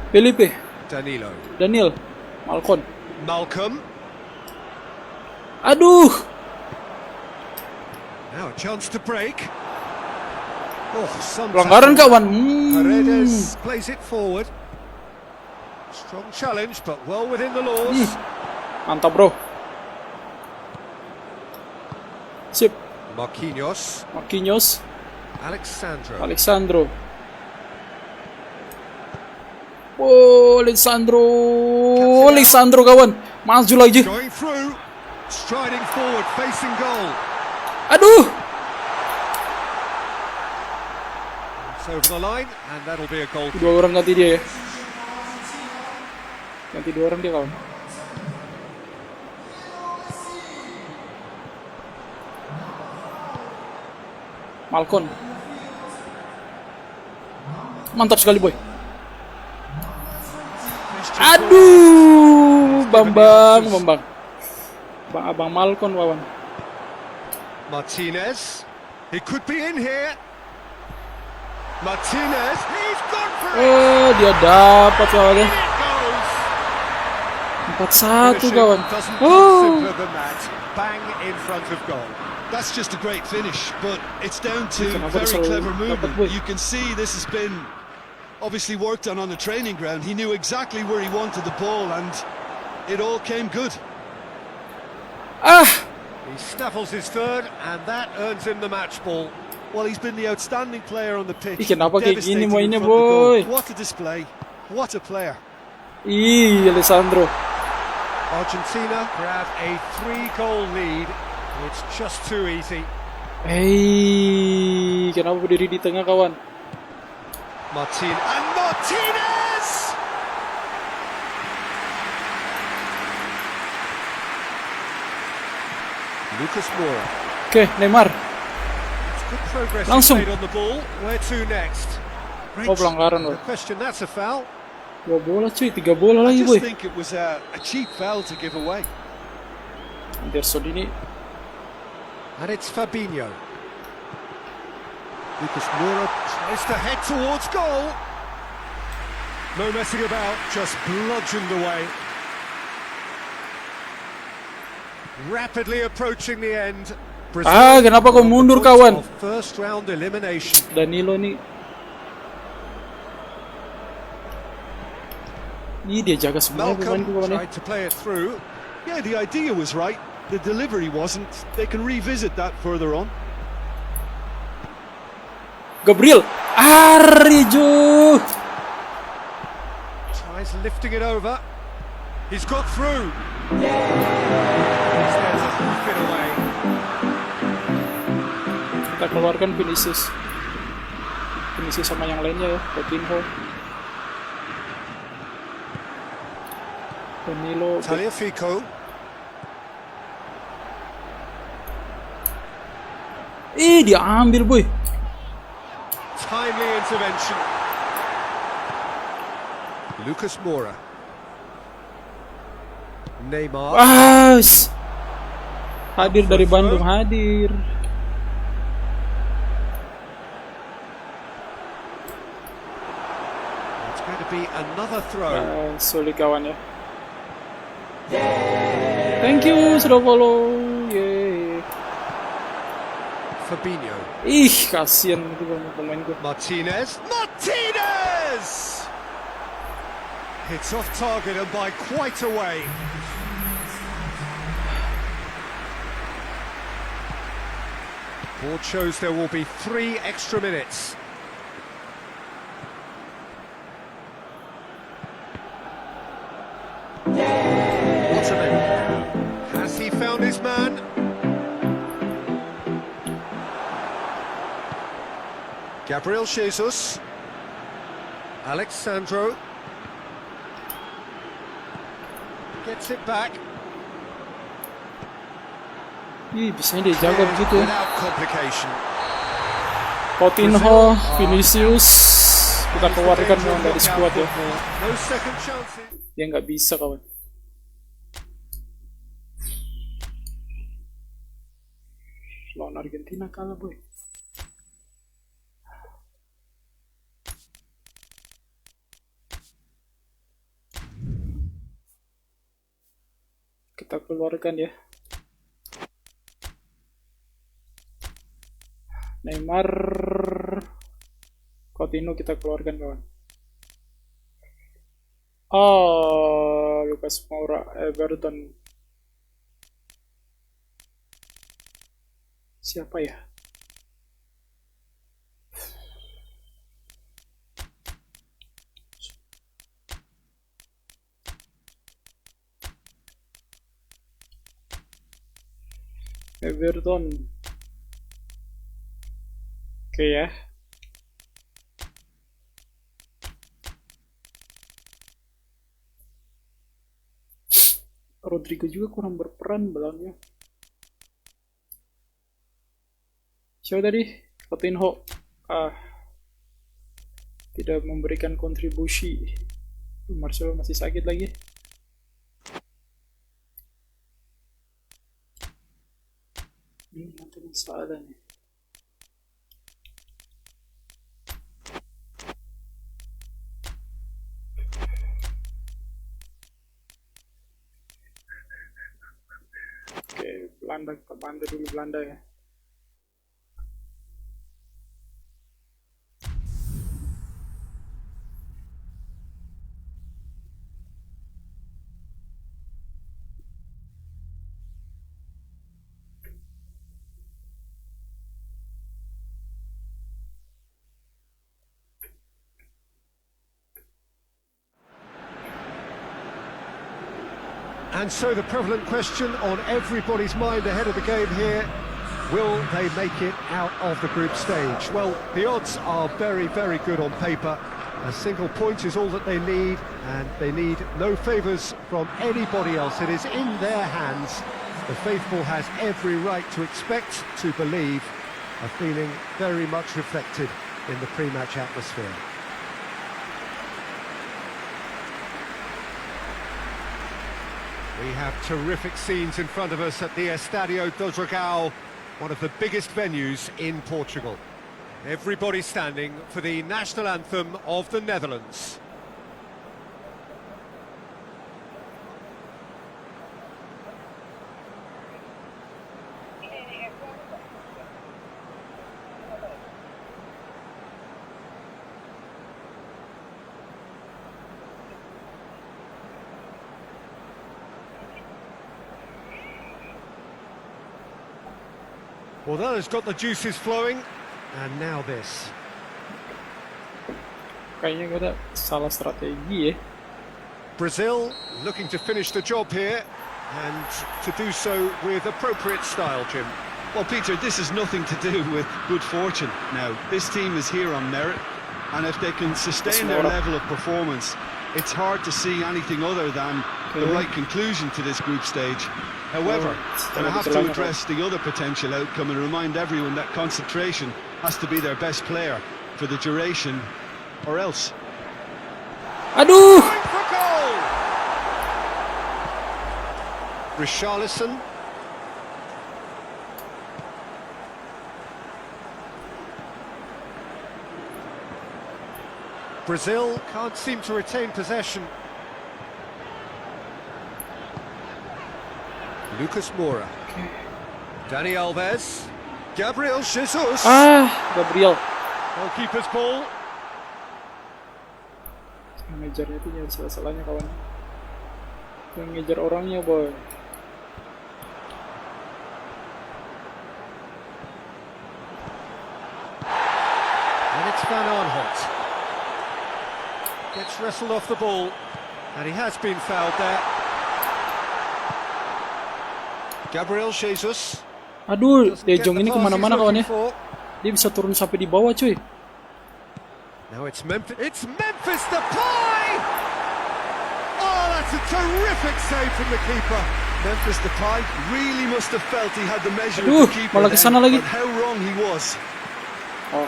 Felipe. Daniel. Malcolm. Aduh. Now a chance to break. Pelanggaran kawan. Paredes plays it forward. Strong challenge, but well within the laws. Mantap bro. Sip. Marquinhos. Alexandro. Oh, Alexandro kawan. Maju lagi. Going through. Striding forward, facing goal. Aduh. It's over the line, and that'll be a goal. Dua orang ganti dia ya. Ganti dua orang dia kawan. Malcolm. Mantap sekali boy. Aduh, Bambang. Abang Malcolm kawan. Martinez. He could be in here. Martinez. He's gone for it. Dia dapat kawan. 4-1 kawan. Bang in front of goal. That's just a great finish, but it's down to very clever movement. You can see this has been obviously worked on the training ground. He knew exactly where he wanted the ball, and it all came good. He snaffles his third, and that earns him the match ball. Well, he's been the outstanding player on the pitch. Kenapa kayak gini Devastating mainnya in front of the boy? goal. What a display! What a player! Alessandro. Argentina grab a 3-goal lead. It's just too easy. Kenapa berdiri di tengah kawan? Martinez! Lucas Moura. Oke, Neymar. Good progress Langsung. made on the ball. Where to next? Oh, pelanggaran loh. No question, that's a foul. 2 bola cuy, 3 bola I lagi just boy. think it was a cheap foul to give away. Anderson ini. And it's Fabinho. Lucas Moura tries to head towards goal. No messing about, just bludgeoned away. Rapidly approaching the end. Kenapa kau mundur kawan? First round elimination. Danilo nih. Dia jaga semua pemain kawan. Tried to play it through. Yeah, the idea was right. The delivery wasn't. They can revisit that further on. Gabriel. Arijo. Tries lifting it over. He's got through. Kita keluarkan Vinicius sama yang lainnya ya. Coutinho. Danilo. Tagliafico. Dia ambil boy. Timely intervention. Lucas Moura. Neymar. Hadir dari Bandung, hadir. It's going to be another throw. Sulit kawan ya. Thank you sudah follow. Yeay. Fabinho. Ih, kasihan itu pemain gue. Martinez. It's off target and by quite a way. Board shows there will be 3 extra minutes. Has he found his man? Gabriel Jesus. Alexandro. Gets it back. Ih, bisanya dia jaga begitu. Without complication. Coutinho, Vinicius kita keluarkan dari squad ya. No second chances. Dia nggak bisa kawan. Lawan Argentina kalah boy. Kita keluarkan ya. Neymar, Coutinho kita keluarkan kawan. Oh, Lucas Moura, Everton. Siapa ya? Everton. Oke ya. Rodrigo juga kurang berperan belakangnya. Siapa tadi? Coutinho. Tidak memberikan kontribusi. Marcelo masih sakit lagi. Ini nanti masalah nih. Belanda, kita bantu dulu Belanda ya. And so the prevalent question on everybody's mind ahead of the game here, will they make it out of the group stage? Well, the odds are very, very good on paper. A single point is all that they need, and they need no favours from anybody else. It is in their hands. The faithful has every right to expect, to believe, a feeling very much reflected in the pre-match atmosphere. We have terrific scenes in front of us at the Estadio do Dragão, one of the biggest venues in Portugal. Everybody standing for the national anthem of the Netherlands. Well, that has got the juices flowing, and now this. Kayaknya kita salah strategi ya. Brazil looking to finish the job here, and to do so with appropriate style, Jim. Well, Peter, this is nothing to do with good fortune now. This team is here on merit, and if they can sustain their level of performance, it's hard to see anything other than the right conclusion to this group stage. However, and I have to address the other potential outcome and remind everyone that concentration has to be their best player for the duration, or else. Aduh! Richarlison. Brazil can't seem to retain possession. Lucas Moura. Dani Alves. Gabriel Jesus. Gabriel. Goalkeeper's ball. Ngejarnya itu nyari salah-salahnya kawan. Yang ngejar orangnya boy. And it's Van Aanholt. Gets wrestled off the ball. And he has been fouled there. Gabriel Jesus. Aduh, De Jong ini kemana-mana kawan ya. Dia bisa turun sampai di bawah cuy. Now it's Memphis. It's Memphis Depay. Oh, that's a terrific save from the keeper. Memphis Depay really must have felt he had the measure Aduh, of the keeper malah kesana lagi. and how wrong he was. Oh,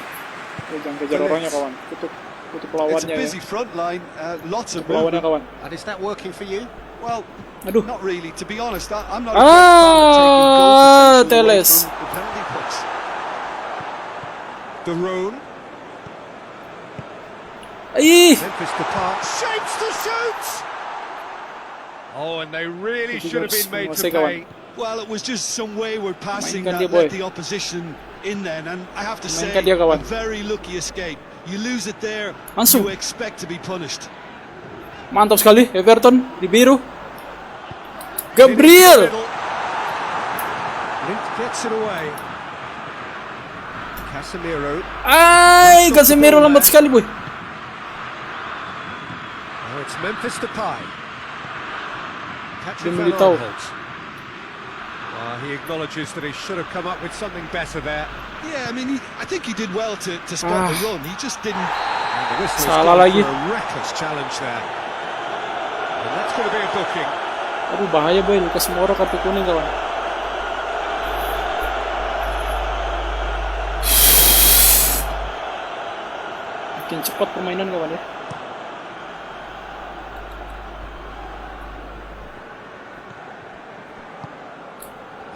jangan kejar orangnya kawan. Tutup It's a lawannya ya. busy front line, lots of Tutup lawannya movement. kawan. And is that working for you? Well, Aduh. not really. To be honest, I'm not a great fan of taking goal potential away Teles. from the penalty box. De Roon. Ih, Memphis Depay shapes to shoot. Oh, and they really should have been made to pay. Well, it was just some wayward passing Mainkan that dia, boy. let the opposition in then, and I have to say, Mainkan dia, a kawan. very lucky escape. You lose it there, Langsung. you expect to be punished. mantap sekali Everton di biru. Gabriel. Lint gets it away. Casemiro. Casemiro lambat sekali boy. Now it's Memphis Depay. Patrick Dia Van memberitahu. Aanholt. He acknowledges that he should have come up with something better there. Yeah, I mean, I think he did well to spot the run. He just didn't. And the whistle Salah has lagi. gone for a reckless challenge there. And that's going to be a booking. Aduh bahaya boy, Lucas Moura kartu kuning kawan. Makin cepat permainan kawan ya.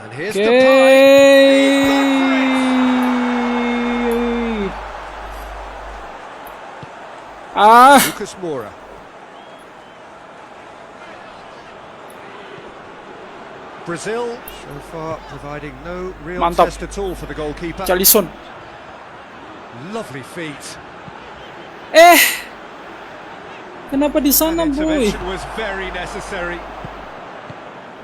And here's Oke. Lucas Moura. Brazil so far providing no real Mantap. test at all for the goalkeeper. Jalison. Lovely feet. Kenapa di sana That boy? intervention was very necessary.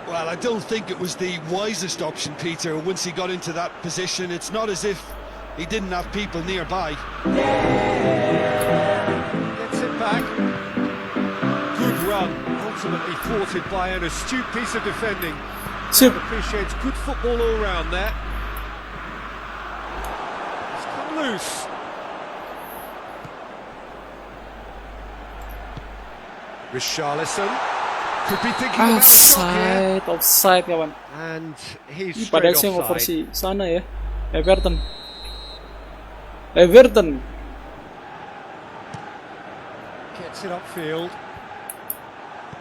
Well, I don't think it was the wisest option, Peter. Once he got into that position, it's not as if he didn't have people nearby. Gets it back. Good run. Ultimately thwarted by an astute piece of defending. Sip. Appreciates good football all round there. It's come loose. Richarlison could be thinking about a shot here. Offside kawan. And he's Ini straight padahal sih yang over offside. si sana ya. Everton. Gets it upfield.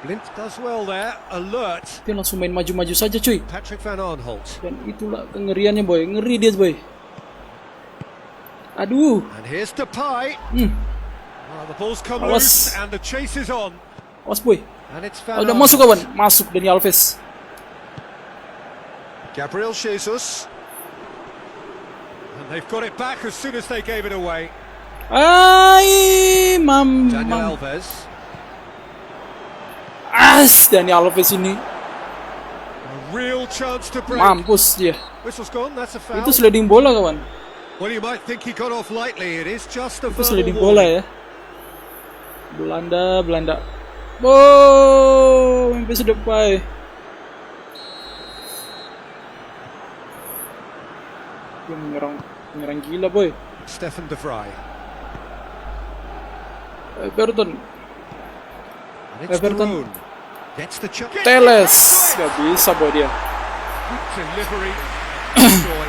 Blint does well there. Alert. Dia langsung main maju-maju saja cuy. Patrick Van Aanholt. Dan itulah kengeriannya boy. Ngeri dia boy. Aduh. And here's Depay. Well, the ball's come Awas. loose and the chase is on. Awas boy. And it's Van Udah Aanholt. masuk kawan. Masuk Dani Alves. Gabriel Jesus. And they've got it back as soon as they gave it away. Daniel Alves. Dani Alves ini. A real chance to break. Mampus dia. Whistle's gone, that's a foul. Itu sliding bola kawan. Well, you might think he got off lightly. It is just a Itu verbal sliding bola warning. ya. Belanda. Oh, Memphis Depay. Dia menyerang gila boy. Stefan de Vrij. Everton. And it's Everton. De Roon. Gets the chance. Teles. Gak bisa boy dia. Delivery. Joy.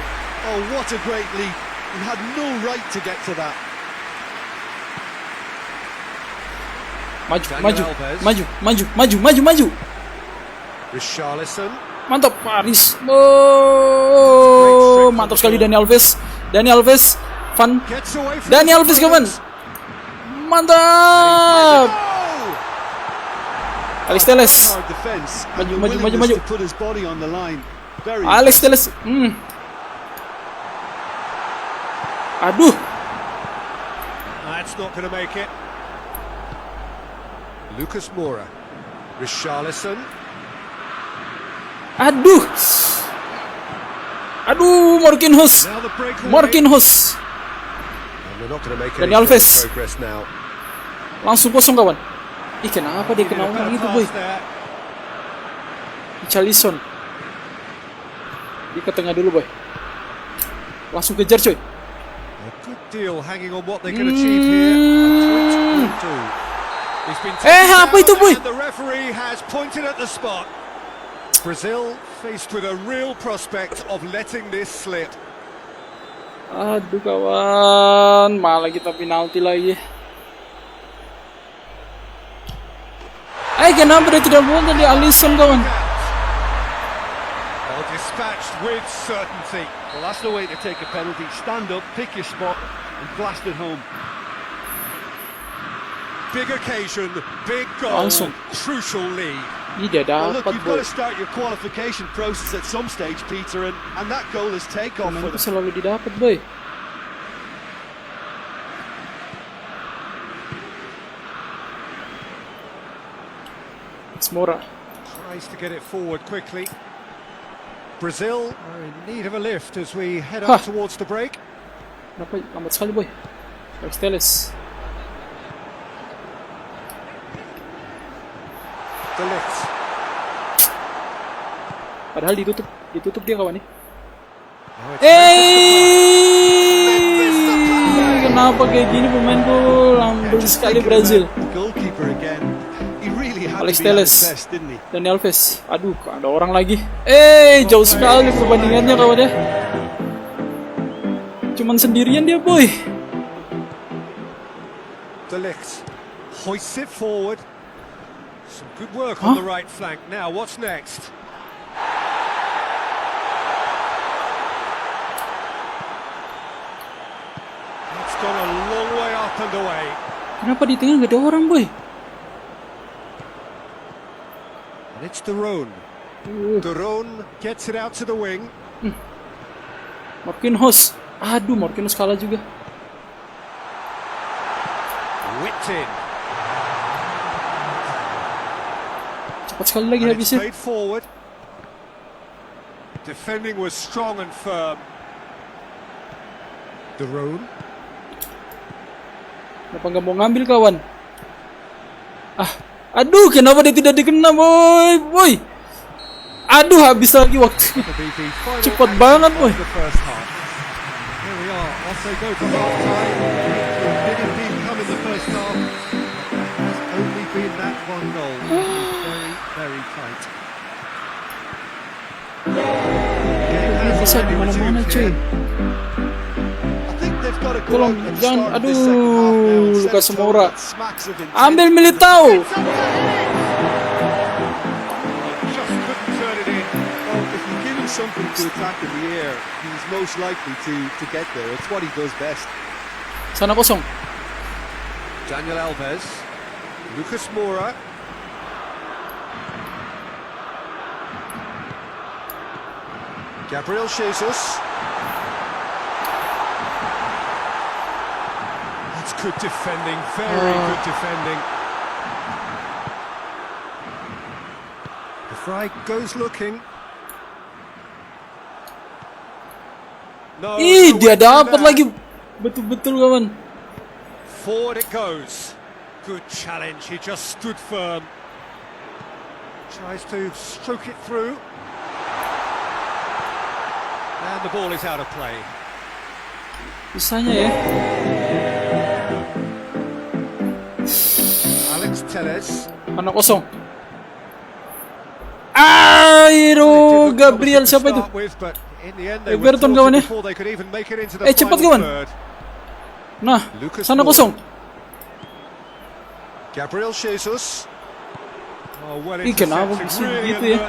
Oh, what a great leap. He had no right to get to that. Maju. Richarlison. Mantap Paris. Oh, mantap sekali Dani Alves. Gets away from Dani Alves kawan. Mantap. Alex Telles. Hard defense, and Maju, the maju, maju, willingness maju. to put his body on the line. Very Alex Telles. Aduh. That's not going to make it. Lucas Moura. Richarlison. Aduh. Aduh, Marquinhos. Now the breakaway. Marquinhos. And they're not going to make Dani any Alves. progress now. Langsung kosong kawan. Ih, kenapa dia kena orang itu, boy? Richarlison. Dia ke tengah dulu, boy. Langsung kejar, coy. A good deal hanging on what they can achieve here. He's been apa itu, boy? and the referee has pointed at the spot. Brazil faced with a real prospect of letting this slip. Aduh kawan, malah kita penalti lagi. Kenapa dia tidak bola tadi Alisson kawan? Oh, dispatched with certainty. Well, that's the way to take a penalty. Stand up, pick your spot, and blast it home. Big occasion, big goal, Langsung. crucial lead. Ih, dia Well, look, dapat, you've boy. got to start your qualification process at some stage, Peter, and that goal is take-off Pemain for itu them. selalu didapat, boy. It's Moura. Tries to get it forward quickly. Brazil are in need of a lift as we head Huh. up towards the break. Kenapa lambat sekali, boy? Alex Telles. The lift. Padahal ditutup dia kawan nih. Now it's Kenapa kayak gini pemainku lambat sekali Brazil. Goalkeeper again. He really had Alex to be at his Telles. best, didn't he? Dani Alves. Aduh, ada orang lagi. Jauh sekali perbandingannya kawan ya. Cuman sendirian dia, boy. The lift. Hoists it forward. Some good work on the right flank. Now, what's next? It's gone a long way up and away. Kenapa di tengah gak ada orang, boy? And it's Daron. Daron gets it out to the wing. Marquinhos. Aduh, Marquinhos kalah juga. Whipped in. Cepat sekali lagi And it's habisnya. played forward. Defending was strong and firm. Daron. Kenapa nggak mau ngambil kawan? Aduh, kenapa dia tidak dikena, boy? Boy. Aduh, habis lagi waktu. Cepat banget, boy. The first half. Here we are. Off they go for half time. It did indeed come in the first half. It's only been that one goal. Very, very tight. Bisa di mana-mana, cuy. Tolong jangan, aduh, Lucas Moura. Ambil Militao. Just couldn't turn it in. Well, if you give him something to attack in the air, he's most likely to get there. It's what he does best. Sana kosong. Daniel Alves. Lucas Moura. Gabriel Jesus. That's good defending, very good defending. The Fry goes looking. No, Ih, no dia way through dapat that. lagi. Betul-betul kawan. Forward it goes. Good challenge, he just stood firm. Tries to stroke it through. And the ball is out of play. Bisanya ya. Alex Telles. Mana kosong. Airo Gabriel siapa itu? Everton kawan ya. Cepat kawan. Nah, sana kosong. Gabriel Jesus. Ih, kenapa bisa gitu ya?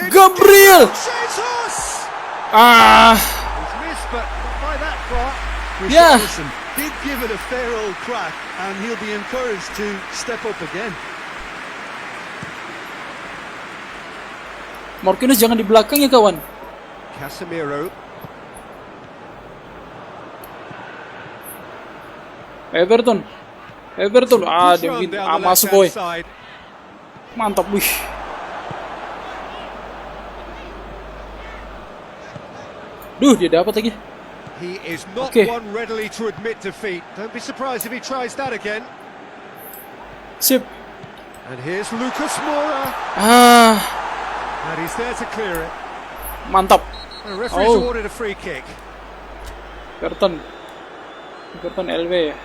Gabriel. Ah, He's missed, but not by that far. ya. did give it a fair old crack, and he'll be encouraged to step up again. Marquinhos jangan di belakang ya kawan. Casemiro. Everton. Dia masuk boy. Mantap, wih. Dia dapat lagi. He is not one readily to admit defeat. Don't be surprised if he tries that again. Sip. And here's Lucas Moura. And he's there to clear it. Mantap. The referee's awarded a free kick. Everton LW ya.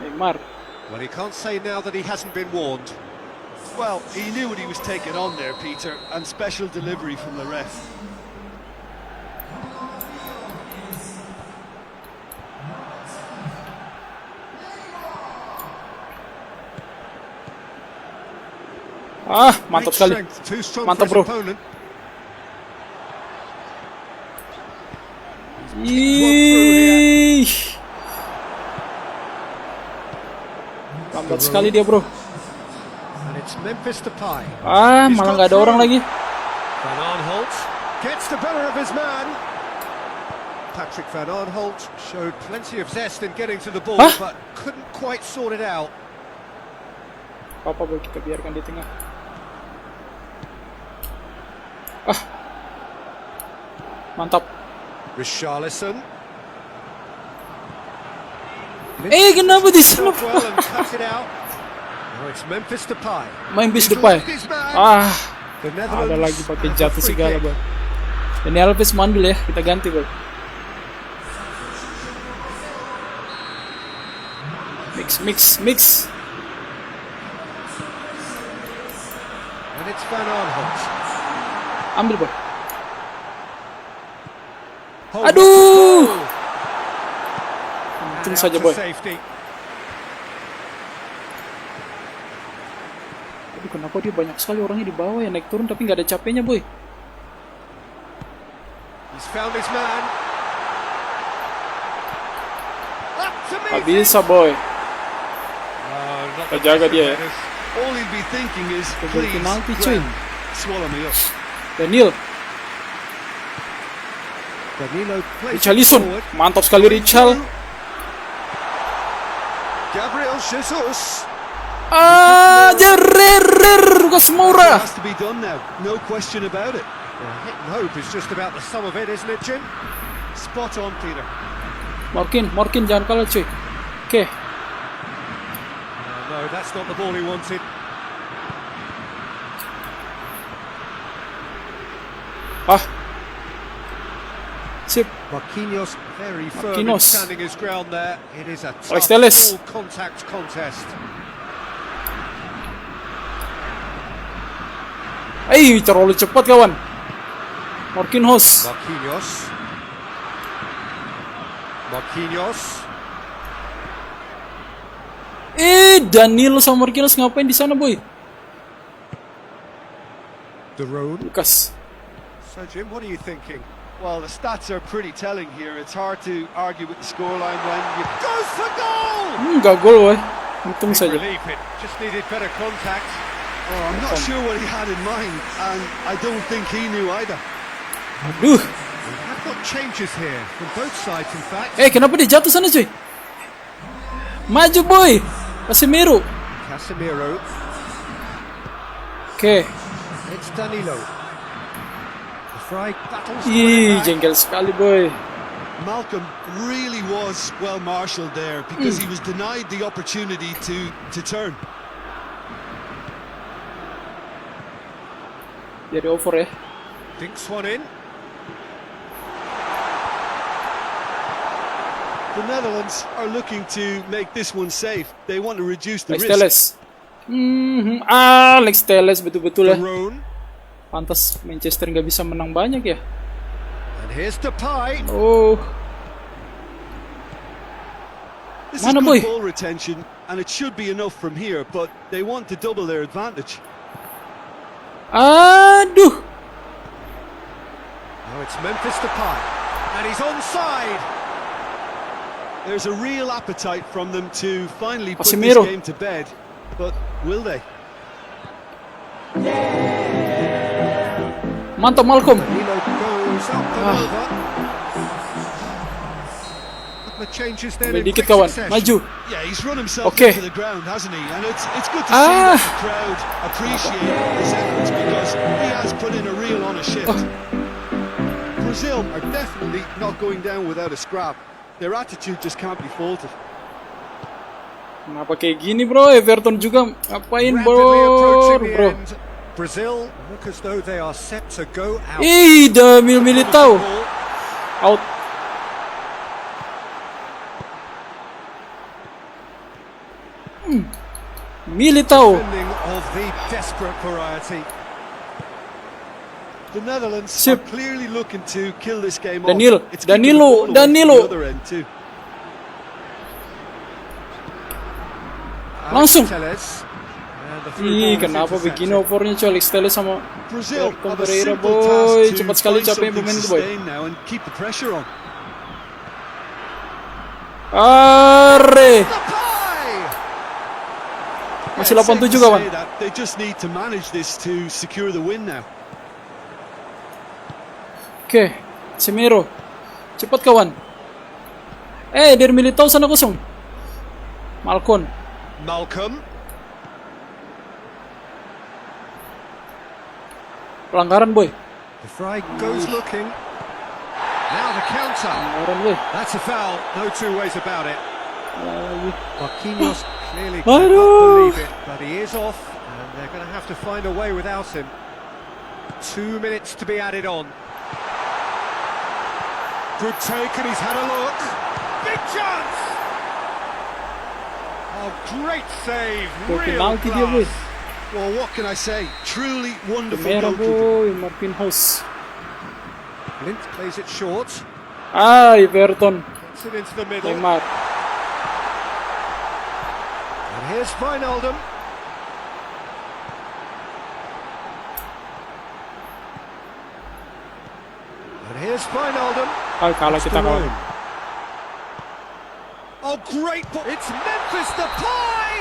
Neymar. Well, he can't say now that he hasn't been warned. Well, he knew what he was taking on there, Peter, and special delivery from the ref. Mantap sekali. Mantap, bro. Lambat sekali dia, bro. Malah nggak ada orang lagi. Van Aanholt gets the better of his man. Patrick Van Aanholt showed plenty of zest in getting to the ball, but couldn't quite sort it out. Apa boleh kita biarkan di tengah. Mantap. Richarlison. Kenapa di sana? Memphis Depay. Ada lagi pakai jatuh segala, Bang. Ini Alves mandul ya, kita ganti, Bang. Mix. And it's Van Aanholt. Ambil, Bang. Aduh. Untung saja, boy. Aduh, kenapa dia banyak sekali orangnya di bawah ya, naik turun tapi nggak ada capeknya, boy. He's found his man. Gak bisa, boy. Kita jaga dia ya. All he'll be thinking is, please, penalti, cuy. Swallow me up. Richarlison, mantap sekali Richal. Gabriel Jesus. Lucas Moura. Has to be done now. No question about it. Hit and hope is just about the sum of it, isn't it, Jim? Spot on, Peter. Morkin jangan kalah, cuy. Oke. No, that's not the ball he wanted. Sip. Marquinhos very firm in standing his ground there. It is a tough full contact contest. Terlalu cepat, kawan. Marquinhos. Danilo sama Marquinhos ngapain di sana, boy? Lucas. So, Jim, what are you thinking? Well, the stats are pretty telling here. It's hard to argue with the scoreline when you goes for goal. Enggak gol, boy. Untung saja. Just needed better contact. I'm not sure what he had in mind, and I don't think he knew either. Aduh. I've got changes here from both sides, in fact. Kenapa dia jatuh sana, cuy? Maju, boy. Casemiro. Oke. It's Danilo. Jengkel sekali, boy. Malcolm really was well marshalled there because he was denied the opportunity to turn. Jadi over ya. Dinks one in. The Netherlands are looking to make this one safe. They want to reduce the risk. Alex Telles betul-betul ya. Pantas Manchester nggak bisa menang banyak ya. And here's Depay. This is good ball retention, and it should be enough from here, but they want to double their advantage. Aduh. Now it's Memphis Depay. And he's onside. There's a real appetite from them to finally put this Casemiro. game to bed, but will they? Mantap Malcolm. Danilo goes up and over. Couple of changes then Ambil in dikit quick kawan, succession. maju. Yeah, he's run himself Okay. into the ground, hasn't he? And it's good to see that the crowd appreciate his efforts because he has put in a real honest shift. Brazil are definitely not going down without a scrap. Their attitude just can't be faulted. Kenapa kayak gini bro? Everton juga ngapain Rapidly approaching the bro? end. Brazil look as though they are set to go out. Ih, Damil Militao out. Militao. Defending of the desperate variety. The Netherlands Sip. are clearly looking to kill this game Danilo, off. It's keeping the Danilo, ball away from Danilo. the other end too. Langsung. Teles. And the through Ih, ball is kenapa intercepted. begini overnya coy? Alex Telles sama Brazil Everton have a Pereira simple boy. task to Cepat sekali find capek something pemain itu boy. sustained now and keep the pressure on. Are. The pie! Masih Yeah, it's safe 87 to kawan. say that they just need to manage this to secure the win now. Oke, Casemiro. Cepat kawan. Dari Militao sana kosong. Malcolm. Malcolm. Pelanggaran boy. The fry goes looking. Now the counter. Pelanggaran boy. That's a foul. No two ways about it. Lagi. Marquinhos clearly Aduh. cannot believe it, but he is off, and they're going to have to find a way without him. 2 minutes to be added on. Good take, and he's had a look. Big chance! Oh, great save. Tuh, Real penalti dia boy. class. Well, what can I say? Truly wonderful Merah goalkeeping. boy, Marquinhos. Blind plays it short. Everton. Gets it into the middle. Neymar. And here's Wijnaldum. And here's Wijnaldum. Kalah kita kawan. Oh, great ball. It's Memphis Depay.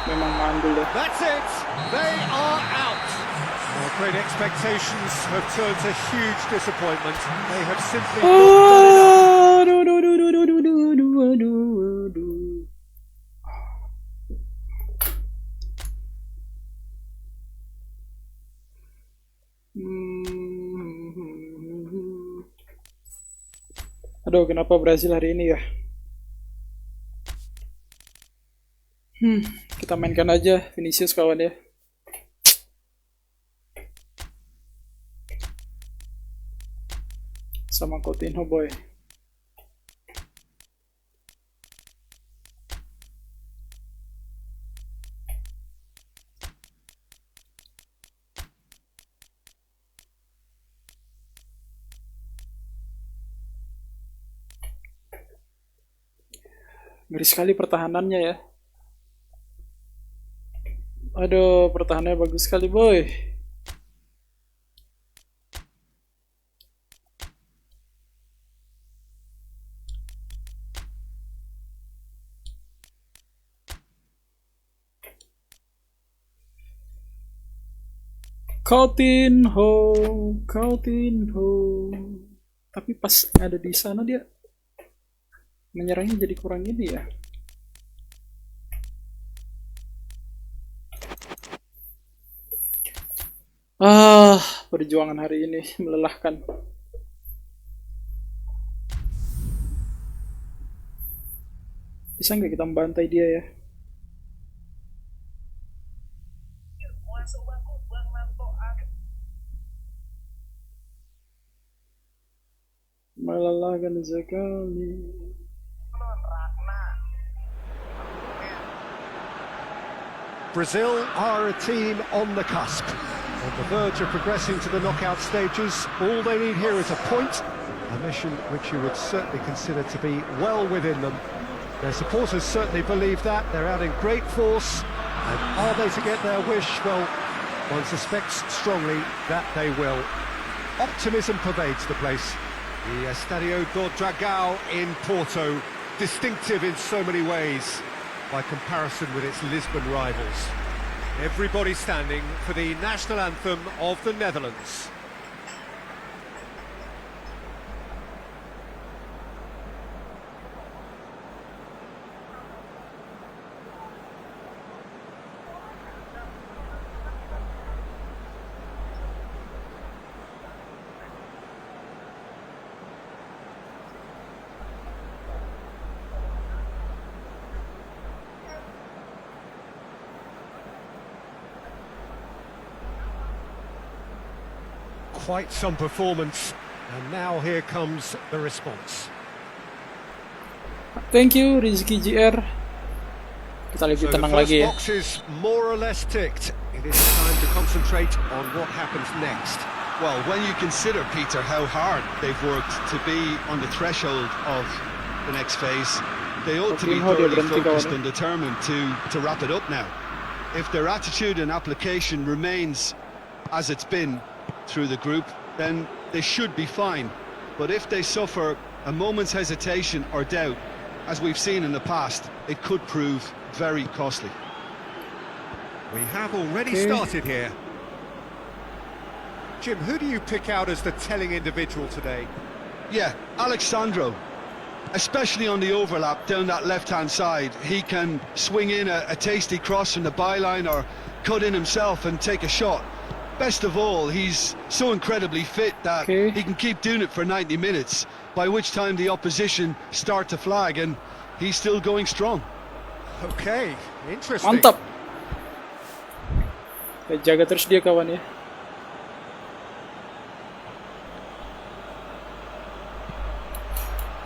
Memang mandul deh. That's it. They are out. Well, great expectations have turned to huge disappointment. They have simply not done enough. Aduh, aduh, aduh, aduh, aduh, aduh, aduh, aduh. Aduh, kenapa Brazil hari ini ya? Kita mainkan aja Vinicius kawan ya. Sama Coutinho boy. Ngeri sekali pertahanannya ya. Aduh, pertahanannya bagus sekali boy. Coutinho. Tapi pas ada di sana dia menyerangnya jadi kurang ini ya. Perjuangan hari ini melelahkan. Bisa nggak kita membantai dia ya? Melelahkan sekali. Brazil are a team on the cusp, on the verge of progressing to the knockout stages. All they need here is a point, a mission which you would certainly consider to be well within them. Their supporters certainly believe that. They're out in great force, and are they to get their wish? Well, one suspects strongly that they will. Optimism pervades the place. The Estadio do Dragão in Porto, distinctive in so many ways by comparison with its Lisbon rivals. Everybody standing for the national anthem of the Netherlands. Quite some performance, and now here comes the response. Thank you Rizky JR. Kita lebih So the tenang first lagi ya. box is more or less ticked. It is time to concentrate on what happens next. Well, when you consider, Peter, how hard they've worked to be on the threshold of the next phase, they ought to be thoroughly focused and determined to wrap it up now. If their attitude and application remains as it's been through the group, then they should be fine. But if they suffer a moment's hesitation or doubt, as we've seen in the past, it could prove very costly. We have already started here. Jim, who do you pick out as the telling individual today? Yeah, Alexandro, especially on the overlap down that left-hand side. He can swing in a tasty cross from the byline or cut in himself and take a shot. Best of all, he's so incredibly fit that he can keep doing it for 90 minutes, by which time the opposition start to flag, and he's still going strong. Okay, interesting. Mantap. Jaga terus dia kawan ya.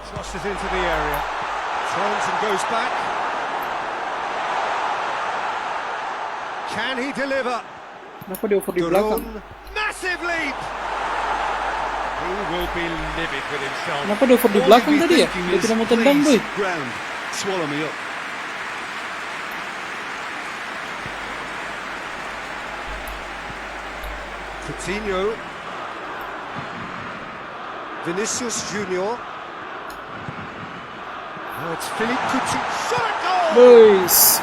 Crosses into the area, turns and goes back. Can he deliver? Kenapa dia over di belakang? Massive leap. He will be livid with himself. Kenapa dia over di belakang tadi ya? Dia tidak mau tendang boy. Ground, swallow me up. Coutinho, Vinicius Junior. Oh, it's Philippe Coutinho. Shot a goal! Base,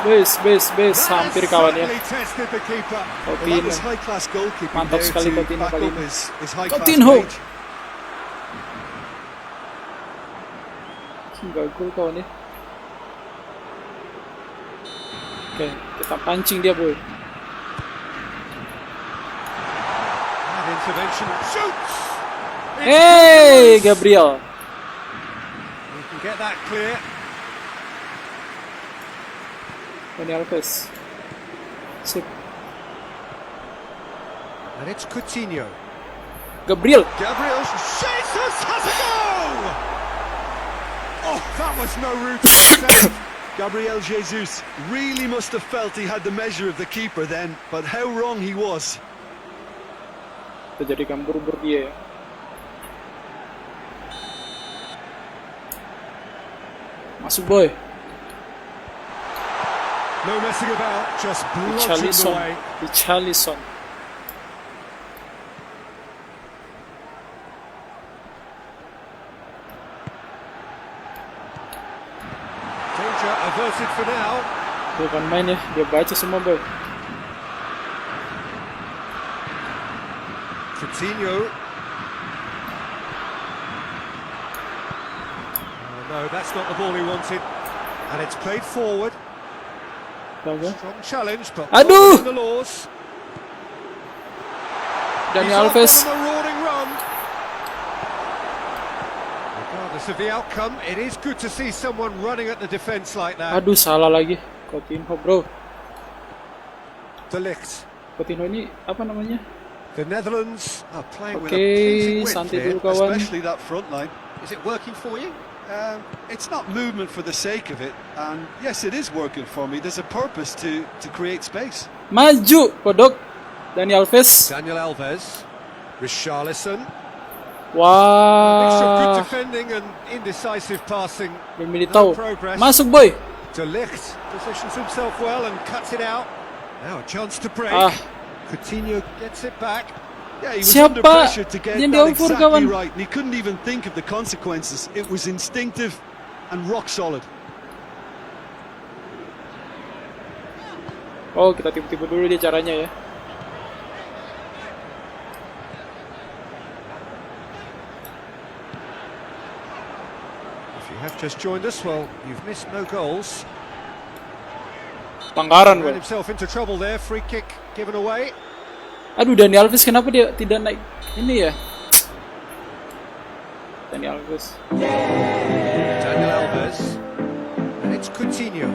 hampir kawan ya. Certainly tested the keeper. Well, that was high-class goalkeeping. Mantap there sekali to Coutinho back kali up ini. his high-class Coutinho. range. Enggak gol kawan ya. Oke, kita pancing dia boy. That intervention shoots. Hey, Gabriel. You can get that clear. Dani Alves. Sip. And it's Coutinho. Gabriel. Gabriel Jesus has a goal! Oh, that was no route. Gabriel Jesus really must have felt he had the measure of the keeper then, but how wrong he was. Kita jadikan buru-buru dia ya. Masuk boy. No messing about, just bludgeoned away. Richarlison. Danger averted for now. Dia kan main ya, dia baca semua boy. Coutinho. Oh, no, that's not the ball he wanted. And it's played forward. Strong challenge, but Aduh! the laws. Dani He's Alves. off on a roaring run. Regardless of the outcome, it is good to see someone running at the defence like that. Aduh, salah lagi. Coutinho bro. De Ligt. Coutinho ini apa namanya? The Netherlands are playing with a Oke, pleasing width santai here. dulu kawan. Especially that front line. Is it working for you? It's not movement for the sake of it, and yes, it is working for me. There's a purpose to create space. Maju, kodok. Dani Alves. Daniel Alves. Richarlison. Mixture of good Wah. defending and indecisive passing. Militao. No progress. Masuk boy. De Ligt positions himself well and cuts it out. Now a chance to break. Ah. Coutinho gets it back. Yeah, he was under Siapa pressure to get yang that diukur, exactly kawan? right, and he couldn't even think of the consequences. It was instinctive and rock solid. Oh, kita tipu-tipu dulu dia caranya ya. If you have just joined us, well, you've missed no goals. Pelanggaran, Ran boy. himself into trouble there. Free kick given away. Aduh, Dani Alves kenapa dia tidak naik ini ya? Dani Alves. Daniel Alves. And it's Coutinho.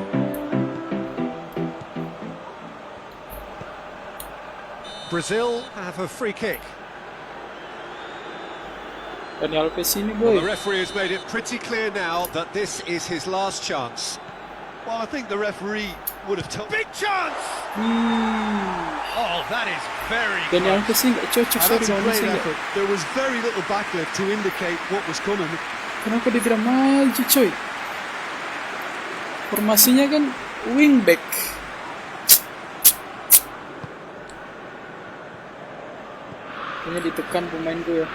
Brazil have a free kick. Dani Alves ini, Well, boy. the referee has made it pretty clear now that this is his last chance. Well, I think the referee would have told. Big chance! Oh, that is very Dani close. Alves ini nggak cocok, And sorry that's a banget great sih. effort. There was very little backlift to indicate what was coming. Kenapa dia tidak maju, coy? Formasinya kan wingback. Kayaknya ditekan pemainku ya.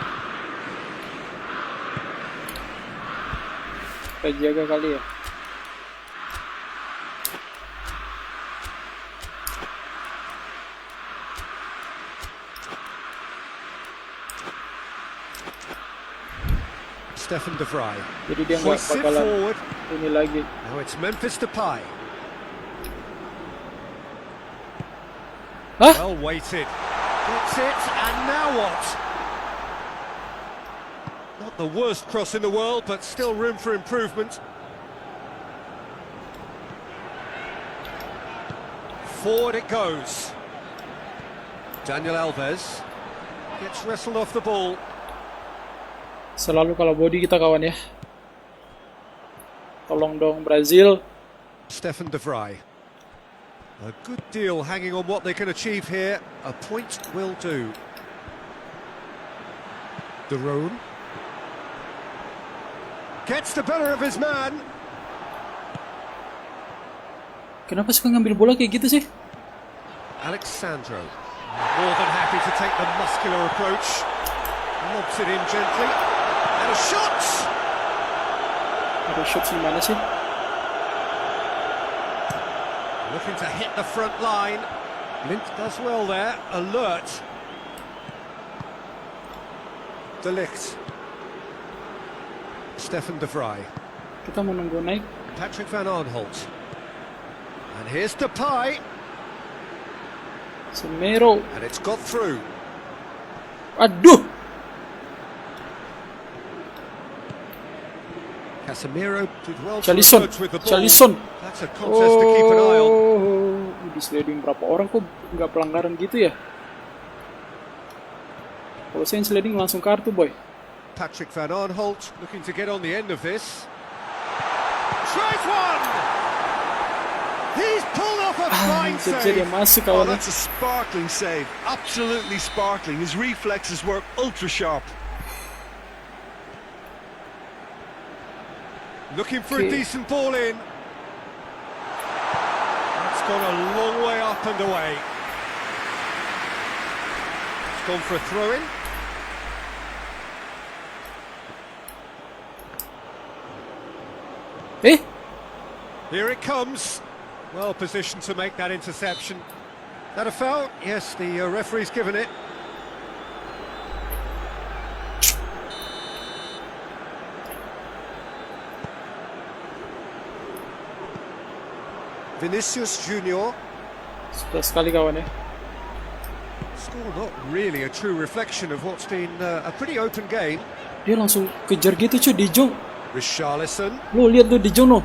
Kita jaga kali ya. Stefan de Vrij. Jadi dia nggak Hoists it bakalan forward. ini lagi. Now it's Memphis Depay. Hah? Well weighted. Gets it, and now what? Not the worst cross in the world, but still room for improvement. Forward it goes. Daniel Alves gets wrestled off the ball. Selalu kalau body kita kawan ya. Tolong dong Brazil. Stefan de Vrij. A good deal hanging on what they can achieve here. A point will do. De Roon gets the better of his man. Kenapa suka ngambil bola kayak gitu sih? Alexandro, more than happy to take the muscular approach. Lobs it in gently. And a shot! Ada shot di mana sih? Looking to hit the front line. Lint does well there. Alert. De Ligt. Stefan de Vrij. Kita mau nunggu naik. Patrick van Aanholt. And here's Depay. Semero. And it's got through. Aduh. Casemiro did well to Chalison. emerge with the ball. Chalison. That's a contest to keep an eye on. Oh, di sliding berapa orang kok nggak pelanggaran gitu ya? Kalau saya yang sliding langsung kartu, boy. Patrick van Aanholt looking to get on the end of this. Tries one! He's pulled off a fine Dia save. masuk Oh, kawan. that's a sparkling save. Absolutely sparkling. His reflexes were ultra sharp. Looking for a Okay. decent ball in. It's gone a long way up and away. It's gone for a throw-in. Here it comes. Well positioned to make that interception. That a foul? Yes, the referee's given it. Vinicius Junior. Sudah sekali kawan ya. Score not really a true reflection of what's been a pretty open game. Dia langsung kejar gitu cuy, De Jong. Richarlison Lo lihat tuh De Jong no.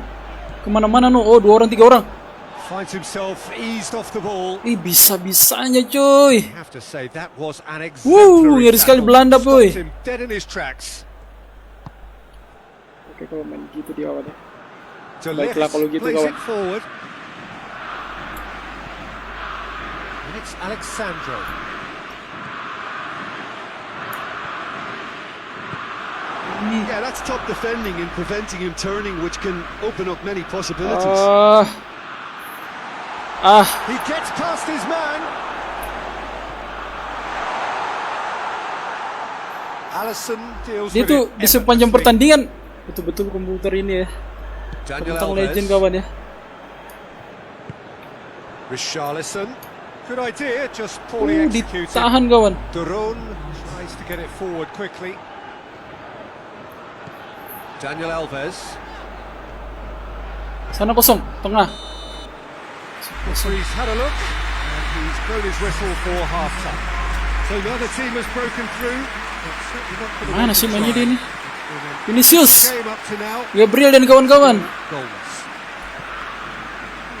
Kemana-mana no. Oh, 2 orang 3 orang. finds himself eased off the ball. Ih, bisa-bisanya cuy. I have to say that was an exemplary ngeri sekali tackle. Belanda, boy. Stopped him dead in his tracks. Oke, kalau main gitu di awal ya. De Baiklah kalau gitu, plays kawan. it forward. And it's Alexandro. Yeah, that's top defending and preventing him turning, which can open up many possibilities. He gets past his man. Alisson deals Dia with tuh it di sepanjang effortlessly. pertandingan betul-betul komputer ini ya. Daniel Tentang Alves. legend kawan ya. Richarlison. Good idea, just poorly executed. Ditahan kawan. Duron tries to get it forward quickly. Daniel Alves. Sana kosong, tengah. He's had a look and he's blown his whistle for half-time. So neither team has broken through. But certainly not for the Mana ones sih who mainnya dia tried. ini? Vinicius, Game up to now, Gabriel dan kawan-kawan. goalless.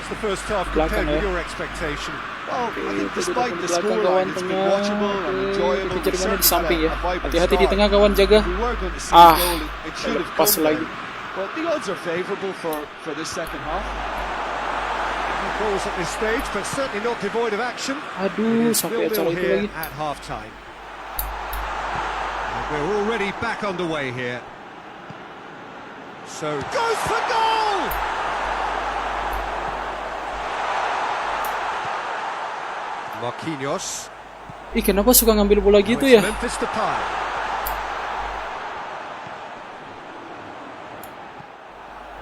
It's the first half Belakang compared with ya. your expectation. Well, I think Itu despite the belakang kawan scoreline, it's been tengah. watchable and enjoyable. Dikejar We mana di certainly samping had ya. a vibrant Hati-hati di start. tengah kawan, jaga. If we were going to see Ah, a goal, it should have pas come lagi. there. But the odds are favourable for this second half. Goals at this stage, but certainly not devoid of action. Aduh, It is sampai 0-0 acara itu here lagi. at half-time. And we're already back underway here. So goes for goal! Marquinhos. Ih, kenapa suka ngambil bola gitu Now it's ya? Memphis Depay.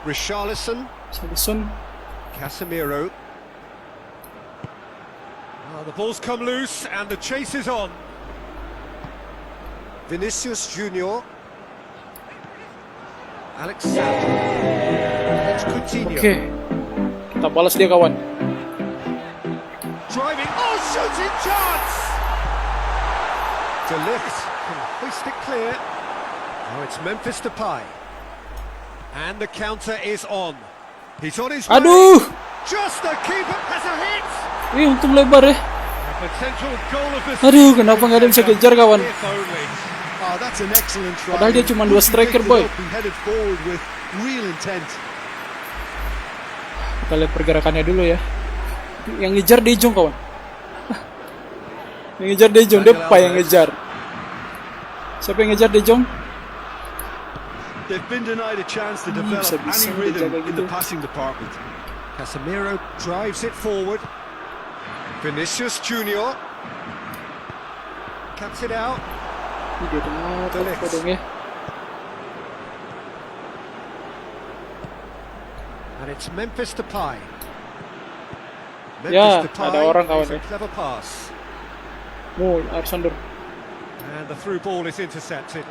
Richarlison. Samson. Casemiro. The ball's come loose and the chase is on. Vinicius Junior. Alexander. It's Coutinho. Oke. Kita balas dia kawan. Driving. Oh, shooting chance! De Ligt can hoist it clear. Now it's Memphis Depay. And the counter is on. He's on his way. Aduh. Just the keeper has a hit. Ih, untung lebar ya. A potential goal of the Aduh, kenapa nggak ada yang bisa kejar kawan? If only. Oh, that's an excellent try. Padahal dia cuma 2 striker, boy. He headed forward with real intent. Kita lihat pergerakannya dulu ya. Yang ngejar De Jong kawan. Yang ngejar De Jong, Depay yang ngejar. Siapa yang ngejar De Jong? They've been denied a chance to develop bisa-bisa any rhythm dijaga in gitu. the passing department. Casemiro drives it forward. Vinicius Junior cuts it out. Ih, dia dengar De Ligt. apa dong ya? And it's Memphis Depay. Ya, ada orang kawan is a ya. clever pass. Alexander. And the through ball is intercepted.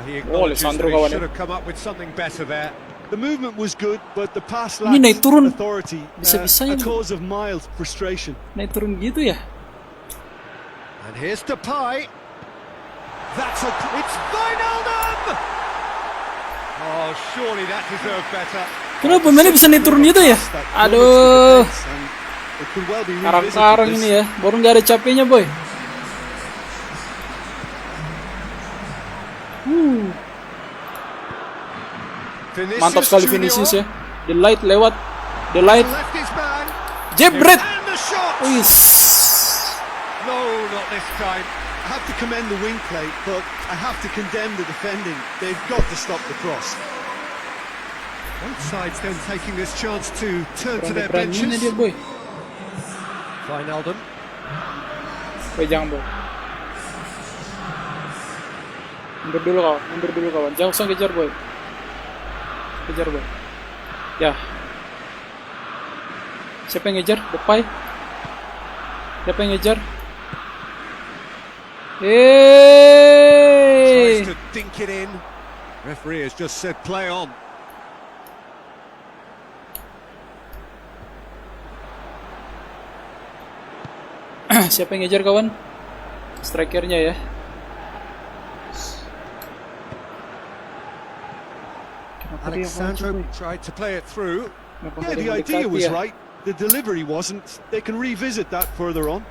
He acknowledges Alessandro that he kawan ya. should have come up with something better there. The movement was good, but the pass Ini naik lacked turun. authority. Bisa-bisanya A nih. cause of mild frustration. Naik turun gitu ya? And here's Depay. It's Wijnaldum! Oh, surely that deserved better. Kenapa pemainnya bisa naik turun gitu ya? That Aduh, plummets the defense, and it could well be karang-karang revisited, ini this. ya. Baru nggak ada capeknya boy. Vinicius Mantap sekali Junior Vinicius ya. The light lewat. The light. left his man. Jebret. And the shot! Wis. No, not this time. I have to commend the wing play, but I have to condemn the defending. They've got to stop the cross. Both sides then taking this chance to turn to their Berani-beraninya benches. dia boy. Wijnaldum. Boy jangan boy. Mundur dulu kawan. Jangan usah kejar boy. Kejar boy. Ya. Siapa yang ngejar? Depay. Siapa yang ngejar? Tries to dink it in. Referee has just said play on. Siapa yang ngejar kawan? Strikernya ya. Kenapa dia Alexandro maju, boy? tried to play it through. Kenapa Yeah, nggak ada the yang idea mendekati was ya? right. The delivery wasn't. They can revisit that further on.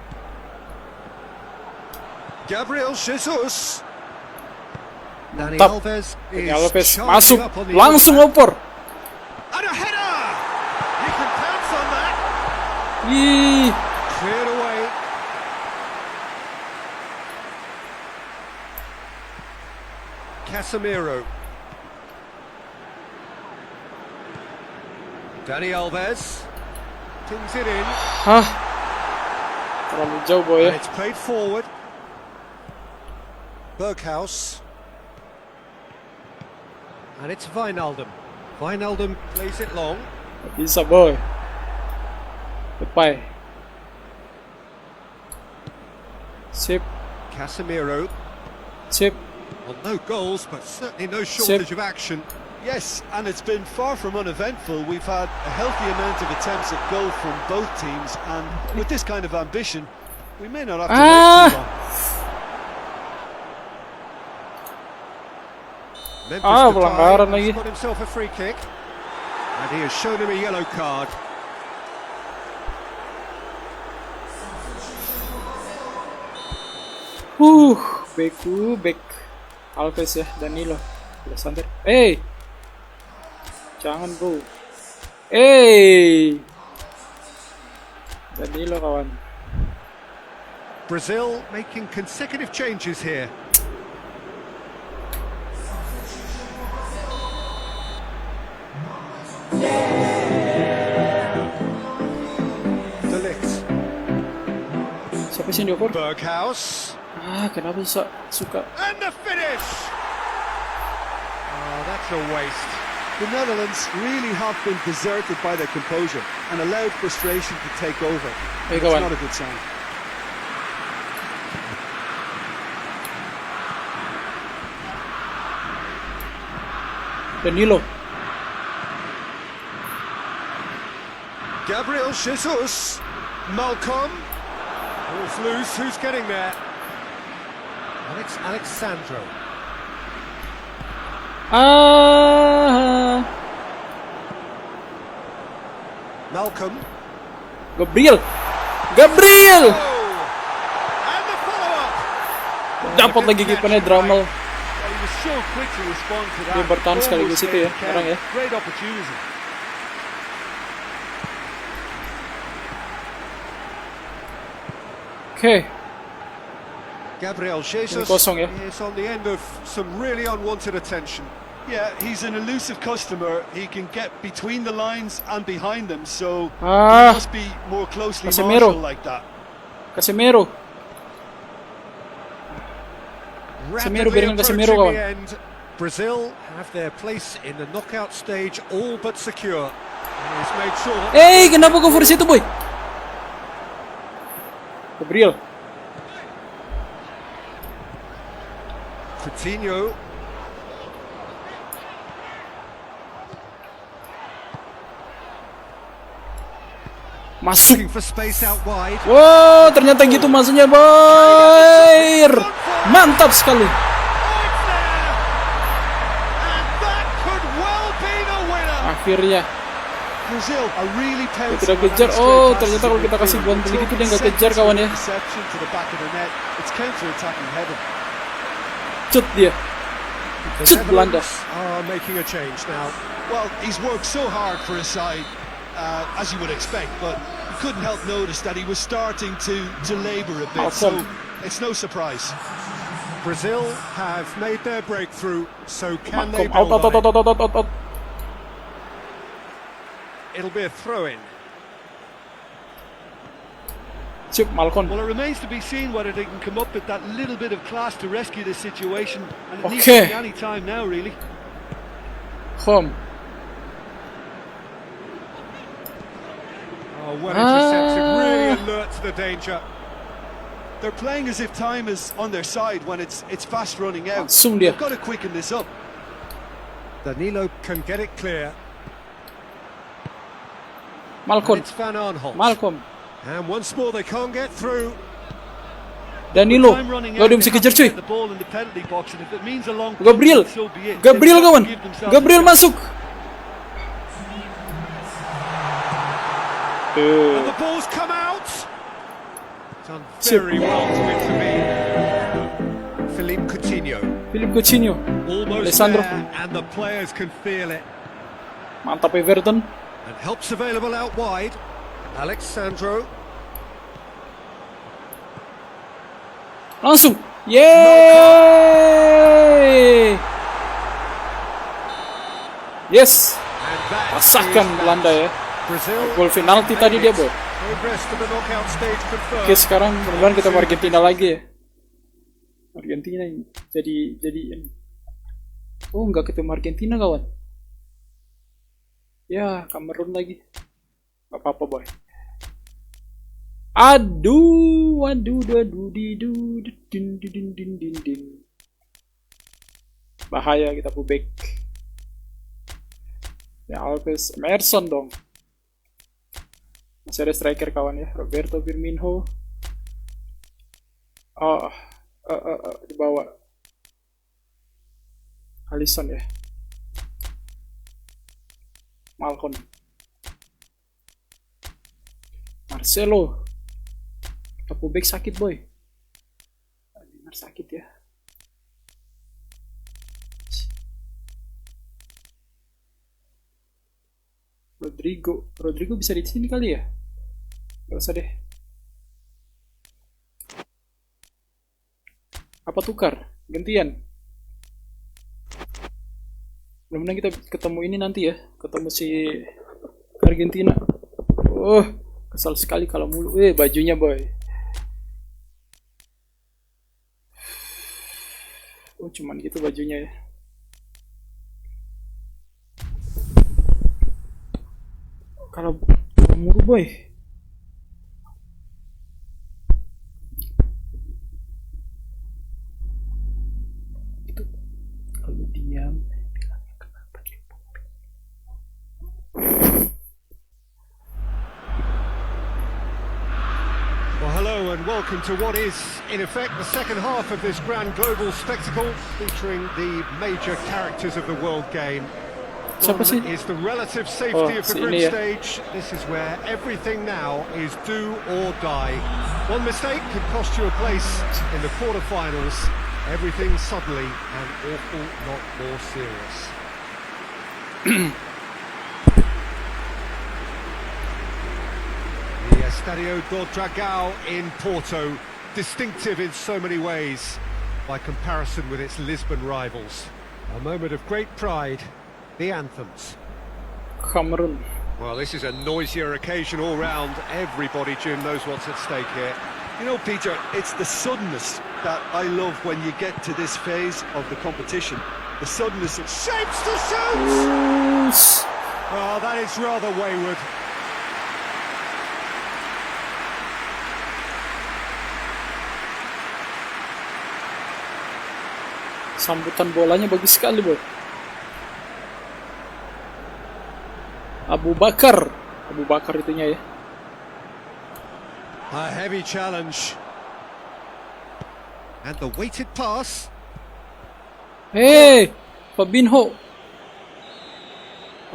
Gabriel Jesus. Dani Mantap. Alves Dani is Alves charging masuk, up on the langsung other oper. back. And a header! You can pounce on that. Ih, Cleared away. Casemiro. Dani Alves. Pins it in. hah. Terlalu jauh boy ya. And it's played forward. Berghaus. And it's Wijnaldum. Wijnaldum plays it long. Bisa boy. Depay. Sip. Casemiro. Sip. Well, no goals, but certainly no shortage of action. Yes, and it's been far from uneventful. We've had a healthy amount of attempts at goal from both teams, and with this kind of ambition, we may not have to wait too long. Memphis pelanggaran Depay lagi. has got himself a free kick, and he has shown him a yellow card. Back Alves ya, Danilo. Santai. Hey, jangan bro. Hey, Danilo kawan. Brazil making consecutive changes here. Siapa sih yang dioper? Berghaus. Kenapa suka? And the finish! Oh, that's a waste. The Netherlands really have been deserted by their composure and allowed frustration to take over. Hey, It's not a good sign. Danilo. Gabriel Jesus. Malcolm. Ball's loose. Who's getting there? Alexandro. Malcolm. Gabriel. Oh! And the follow-up. Dapat lagi kipernya Drummel. He was so quick to respond to that. Dia bertahan sekaligus itu ya, sekarang ya. Great opportunity. Oke. Gabriel Jesus Kosong ya. is on the end of some really unwanted attention. Yeah, he's an elusive customer. He can get between the lines and behind them, so he must be more closely Casemiro. marshaled like that. Casemiro. Rapidly biarin Casemiro, approaching kawan. the end. Brazil have their place in the knockout stage all but secure. And he's made sure. Kenapa gue force itu boy? Gabriel. Coutinho. Masuk. Looking for space out wide. Wow, ternyata gitu maksudnya boy. Mantap sekali. Akhirnya Brazil are really tidak kejar. Oh, ternyata kalau kita kasih buang beli gitu dia nggak kejar kawan ya. Cut dia. Cut Belanda. Are making a change now. Well, he's worked so hard for his side, as you would expect, but you couldn't help notice that he was starting to labour a bit, so it's no surprise. Brazil have made their breakthrough, so can they Out. build on it? It'll be a throw-in. Sip, Malcolm. Well, it remains to be seen whether they can come up with that little bit of class to rescue this situation, and it needs to be any time now, really. Home. Oh, well intercepted, really alert to the danger. They're playing as if time is on their side when it's fast running out. Langsung dia. They've got to quicken this up. Danilo can get it clear. Malcolm. It's Van Aanholt. Malcolm. And once more they can't get through. Danilo. Gak ada yang bisa kejar cuy. Gabriel. Gabriel kawan. Gabriel masuk. And the ball's come out. Done very well to intervene. Philippe Coutinho. Almost Alessandro. there, and the players can feel it. Mantap Everton. And help's available out wide. Alexandro. Langsung. Yeay. Yes. Rasakan Belanda ya. Gol penalti tadi dia boy. Oke, sekarang mudah-mudahan kita Argentina lagi ya. Argentina ini jadi oh nggak ketemu Argentina kawan. Ya Kamerun lagi. Gak apa-apa boy. Aduh din. Bahaya kita pullback. Ya Alves Emerson dong. Masih ada striker kawan ya, Roberto Firmino. Dibawa Alisson ya. Malcolm. Marcelo. Kita pullback sakit boy. Benar sakit ya. Rodrigo bisa di sini kali ya? Gak usah deh. Apa tukar? Gantian. Mudah-mudahan kita ketemu ini nanti ya. Ketemu si Argentina. Oh, kesal sekali kalau mulu. Bajunya boy. Oh, cuman gitu bajunya ya. Kalau mulu boy. Itu kalau diam bilangnya kenapa dia popping. Well, hello and welcome to what is, in effect, the second half of this grand global spectacle featuring the major characters of the world game. Siapa sih? Is the relative safety of the group ya. stage. This is where everything now is do or die. One mistake could cost you a place in the quarterfinals. Everything suddenly an awful lot more serious. The Estadio do Dragão in Porto, distinctive in so many ways by comparison with its Lisbon rivals. A moment of great pride. The anthems. Cameroon. Well, this is a noisier occasion all round. Everybody, Jim, knows what's at stake here. You know, Peter, it's the suddenness that I love when you get to this phase of the competition. The suddenness of Shapes to shoot! Oh, that is rather wayward. Sambutan bolanya bagus sekali boy. Abu Bakar itunya ya. A heavy challenge. And the weighted pass. Fabinho.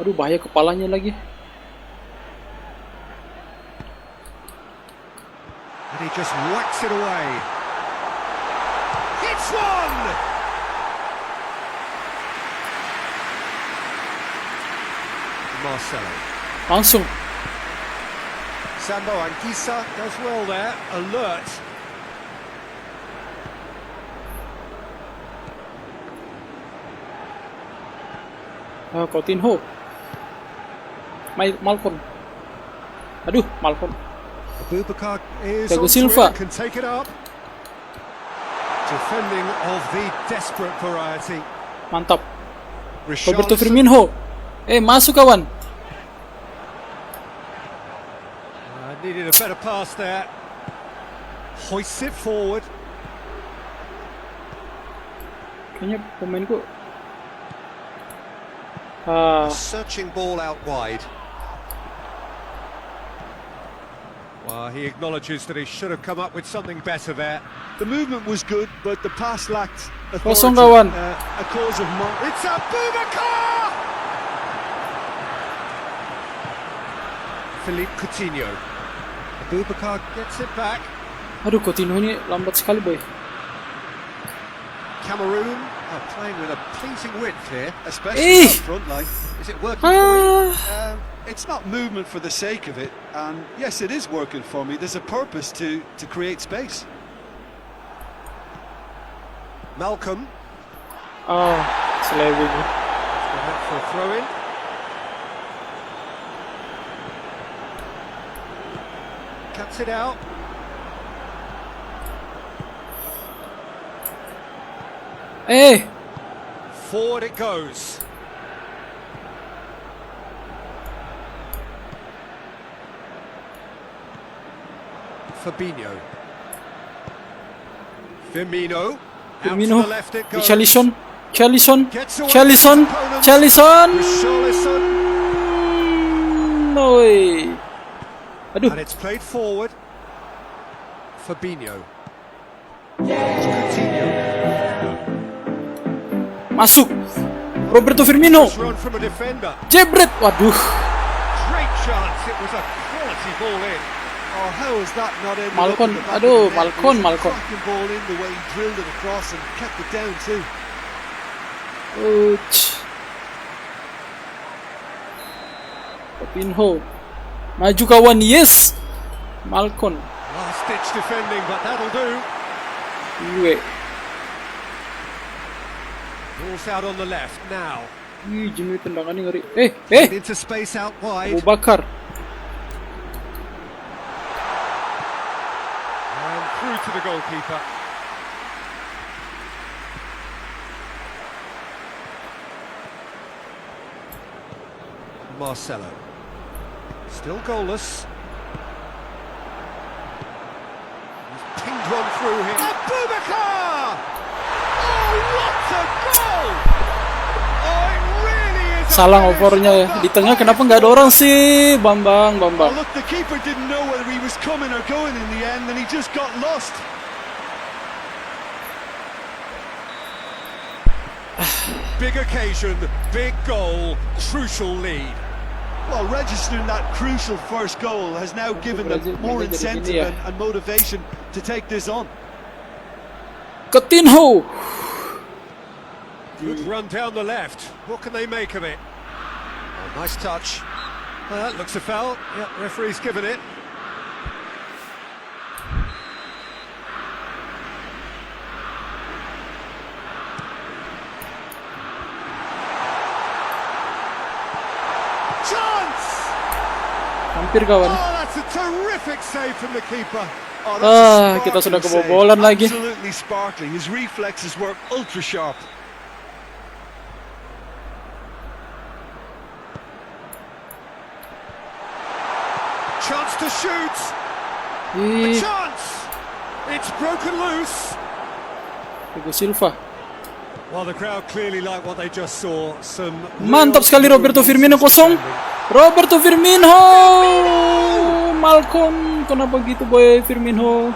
Aduh, bahaya kepalanya lagi. And he just whacks it away. Hits one! Marcelo. Langsung. Sambo Anguissa does well there, alert. Coutinho. Malcolm. Aduh, Malcolm. Abubakar is Thiago on Silva. can take it up. Defending of the desperate variety. Mantap. Roberto Firmino. Masuk kawan. Needed a better pass there. Hoists it forward. Kayaknya pemainku Searching ball out wide. Well, he acknowledges that he should have come up with something better there. The movement was good, but the pass lacked Kosong authority. kawan. A cause of It's Abubakar! Philippe Coutinho. Abubakar gets it back. Aduh, Coutinho ini lambat sekali boy. Cameroon are playing with a pleasing width here. especially that front line. Is it working for you? It's not movement for the sake of it, and yes, it is working for me. There's a purpose to create space. Malcolm. Selebi. For a throw-in. Cuts it out. Forward it goes. Fabinho. Firmino. Out to Firmino. the left it goes. Richarlison. Gets away Richarlison. from his opponents. Richarlison. Richarlison. Oi. Aduh. And it's played forward. Fabinho. Coutinho. Masuk. Roberto Firmino. Run from a defender. Jebret. Waduh. Great chance. It was a quality ball in. Oh, how is that not in? Malcon. Aduh, Malcon. Cracking ball in the way he drilled it across and kept it down too. Ouch. Pinho. Maju kawan, yes. Malcon. Last ditch defending, but that'll do. Iwe. Ball's out on the left now. Ih, Jimmy tendangannya ngeri. Into space out wide. Abu Bakar. And through to the goalkeeper. Marcelo. Still goalless. He's pinged one through here. Abu Bakar! Oh, what a goal! Oh, it really is. Salah overnya ya. Di tengah kenapa nggak ada orang sih? Bambang. Oh, look, the keeper didn't know whether he was coming or going in the end, and he just got lost. Big occasion, big goal, crucial lead. Well, registering that crucial first goal has now given them more incentive and motivation to take this on. Coutinho. Good run down the left. What can they make of it? Oh, nice touch. Well, that looks a foul. Yep, referee's given it. Chance! Hampir kawan. Oh, that's a terrific save from the keeper. Oh, that's a Kita sudah sparkling kebobolan save. lagi. Absolutely sparkling. His reflexes work ultra sharp. Chance to shoot. A Ih, chance. It's broken loose. Thiago Silva. Well, the crowd clearly like what they just saw. Some Mantap sekali Roberto Firmino kosong. Roberto Firmino. Malcom. Kenapa gitu boy Firmino?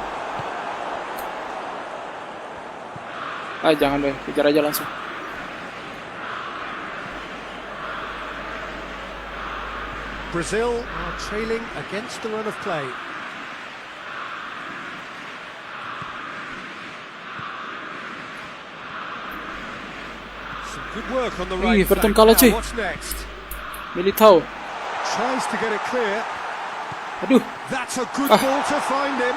Ah, jangan boy. Kejar aja langsung. Brazil are trailing against the run of play. Some good work on the right Everton flank. kalah, cuy. Now, what's next? Militao. Tries to get it clear. Aduh. That's a good ball to find him.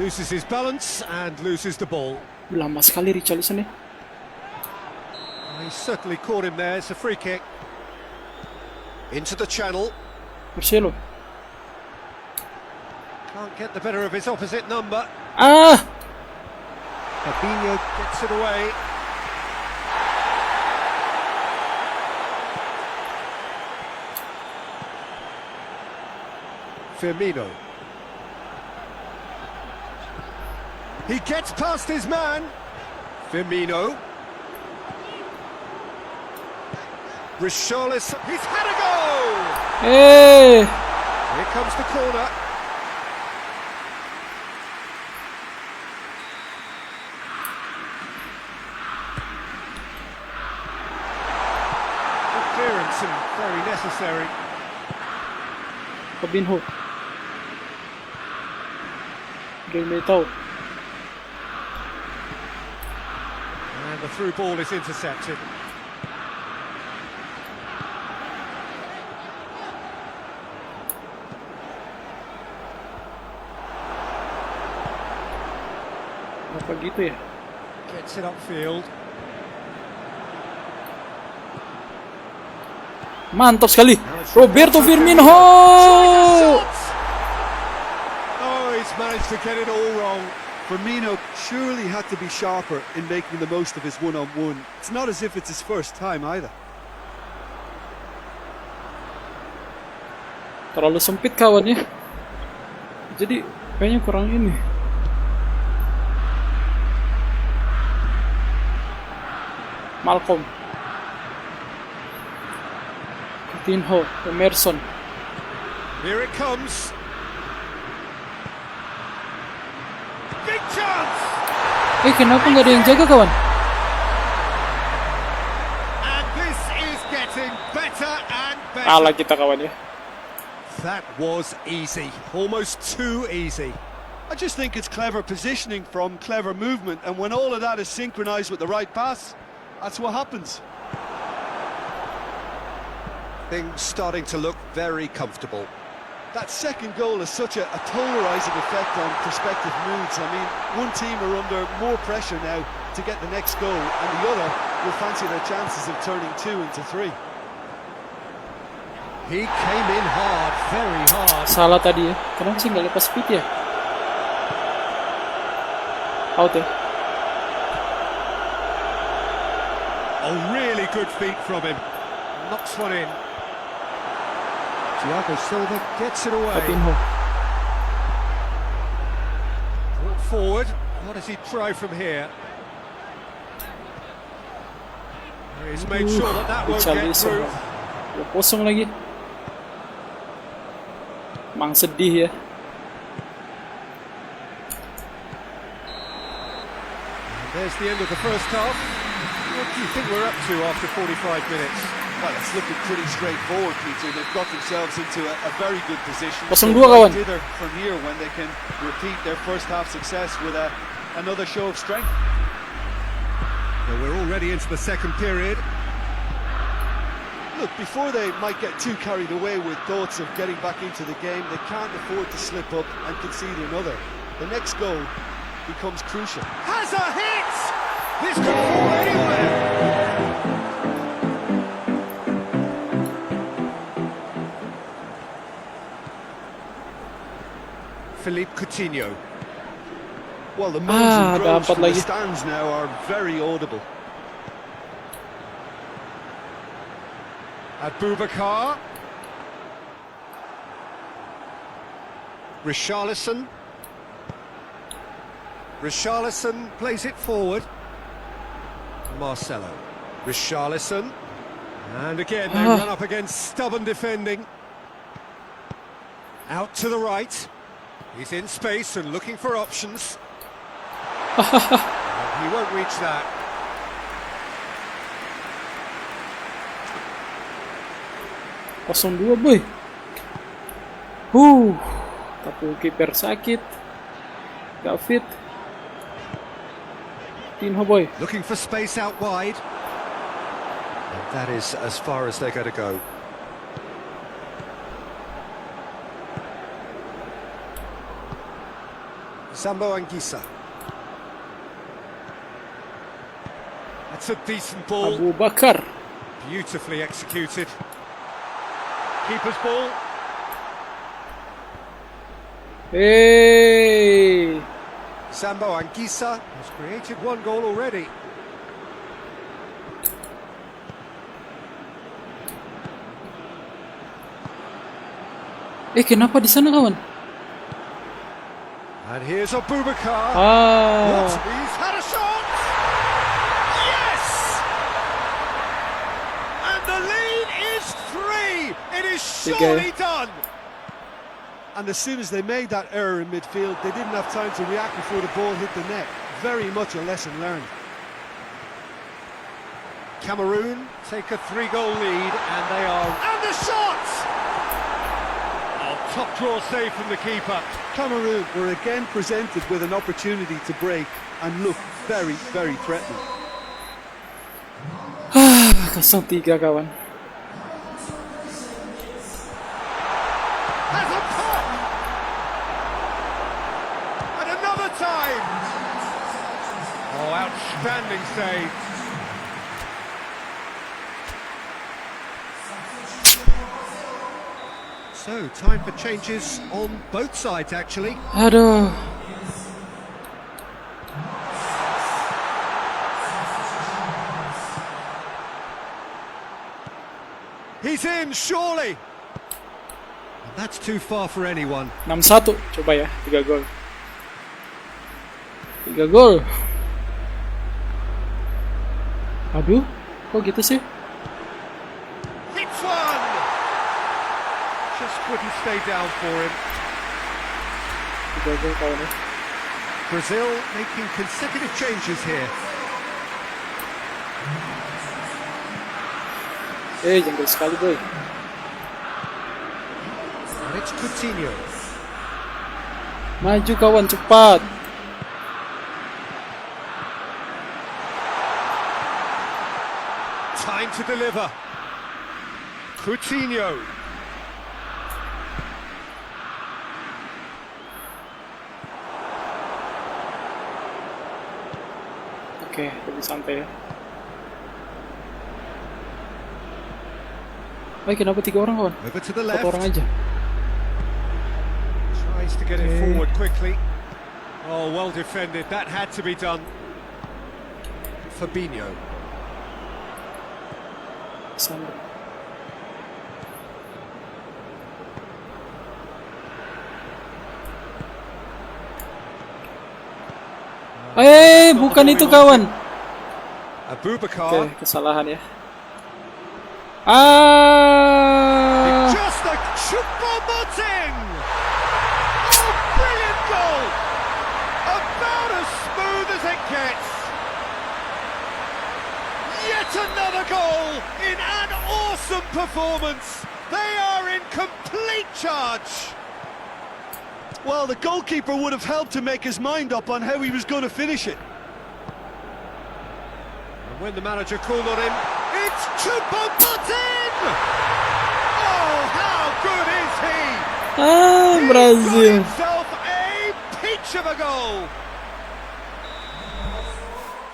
Loses his balance and loses the ball. Lama sekali Richarlison ya. He certainly caught him there. It's a free kick. Into the channel. Marcelo. Can't get the better of his opposite number. Ah. Fabinho gets it away. Firmino. He gets past his man. Firmino. Richarlison. He's had a goal. Eh. Here comes the corner. Good clearance and very necessary. Fabinho. Del Militao. And the through ball is intercepted. Apa gitu ya? Gets it upfield. Mantap sekali. Roberto Firmino. Oh, he's managed to get it all wrong. Firmino surely had to be sharper in making the most of his one-on-one. It's not as if it's his first time either. Terlalu sempit kawannya. Jadi kayaknya kurang ini. Malcolm, Coutinho, Emerson. Here it comes. Big chance. Kenapa nggak ada yang jaga kawan? And this is getting better and better. Kalah kita kawan ya. That was easy, almost too easy. I just think it's clever positioning from clever movement, and when all of that is synchronised with the right pass, that's what happens. Things starting to look very comfortable. That second goal has such a polarising effect on prospective moods. I mean, one team are under more pressure now to get the next goal, and the other will fancy their chances of turning 2 into 3. He came in hard, very hard. Salah tadi ya. Kenapa sih nggak lepas speed ya? Out ya. Oh, really good feet from him. Knocks one in. Thiago Silva gets it away. Coutinho. Brought forward. What does he try from here? He's made sure that won't get through. Kosong lagi. Mang sedih ya. And there's the end of the first half. What do you think we're up to after 45 minutes? Well, it's looking pretty straightforward, Peter. They've got themselves into a very good position. 0-2 kawan. Thither from here when they can repeat their first half success with another show of strength. Well, we're already into the second period. Look, before they might get too carried away with thoughts of getting back into the game, they can't afford to slip up and concede another. The next goal becomes crucial. Has a hit! This could fall anywhere! Philippe Coutinho. Well, the moans and groans dapat from the lagi. stands now are very audible. Abubakar. Richarlison. Richarlison plays it forward. Marcelo. Richarlison. And again, they run up against stubborn defending. Out to the right. He's in space and looking for options. He won't reach that. Kosong 2 boy. Tapi kiper sakit. Gak fit. Coutinho boy. Looking for space out wide. And that is as far as they're going to go. Sambo Anguissa. That's a decent ball. Abubakar. Beautifully executed. Keeper's ball. Hey. Sambo Anguissa has created one goal already. Kenapa di sana kawan? And here's Abubakar. Ah. What? He's had a shot! Yes! And the lead is 3! It is surely done! And as soon as they made that error in midfield, they didn't have time to react before the ball hit the net. Very much a lesson learned. Cameroon take a 3-goal lead, and they are... And the shot! Oh, top draw save from the keeper. Cameroon were again presented with an opportunity to break and looked very, very threatening. 0-3 kawan. Has a pop! And another time! Oh, outstanding save. So, time for changes on both sides, actually. Aduh. He's in, surely. And that's too far for anyone. 6-1. Coba ya, 3 gol. 3 gol. Aduh, kok gitu sih? Hits one. Just couldn't stay down for him. 3 gol kawan ya. Brazil making consecutive changes here. Janggal sekali boy. And it's Coutinho. Maju kawan, cepat. Time to deliver. Coutinho. Oke, lebih santai ya. Baik, kenapa 3 orang kawan? Over to the 4 left. orang aja. Tries to get it forward quickly. Oh, well defended. That had to be done. Fabinho. Sandro. Bukan itu kawan. Abubakar. Oke, kesalahan ya. Just a Choupo-Moting! Oh, brilliant goal! About as smooth as it gets. Yet another goal in an awesome performance. They are in complete charge. Well, the goalkeeper would have helped to make his mind up on how he was going to finish it. And when the manager called on him, it's Choupo-Moting! Oh, how good is he? Brazil. Himself a peach of a goal.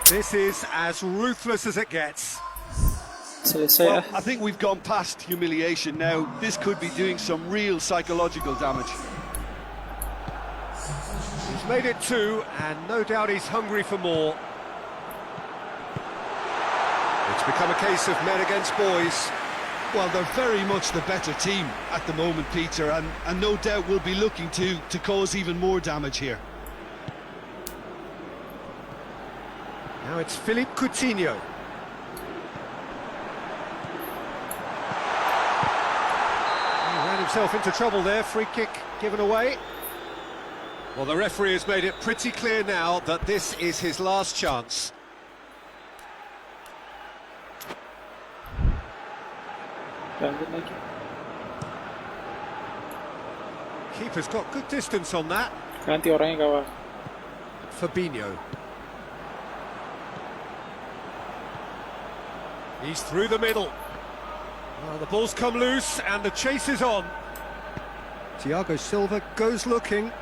This is as ruthless as it gets. Selesai ya. Well, I think we've gone past humiliation now. This could be doing some real psychological damage. He's made it 2, and no doubt he's hungry for more. It's become a case of men against boys. Well, they're very much the better team at the moment, Peter, and no doubt will be looking to cause even more damage here. Now it's Philippe Coutinho. He ran himself into trouble there, free kick given away. Well, the referee has made it pretty clear now that this is his last chance. Lanjut lagi. Keeper's got good distance on that. Ganti orangnya kawan. Fabinho. He's through the middle. Well, the ball's come loose and the chase is on. Thiago Silva goes looking.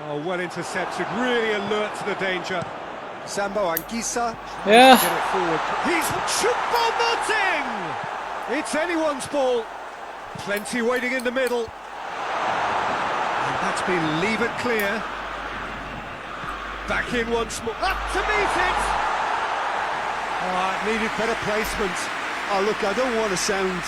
Oh, well intercepted, really alert to the danger. Sambo Anguissa. Yeah. Get it forward. He's Choupo-Moting! It's anyone's ball. Plenty waiting in the middle. And that's been leave it clear. Back in once more. Up to meet it! Oh, it needed better placement. Oh, look, I don't want to sound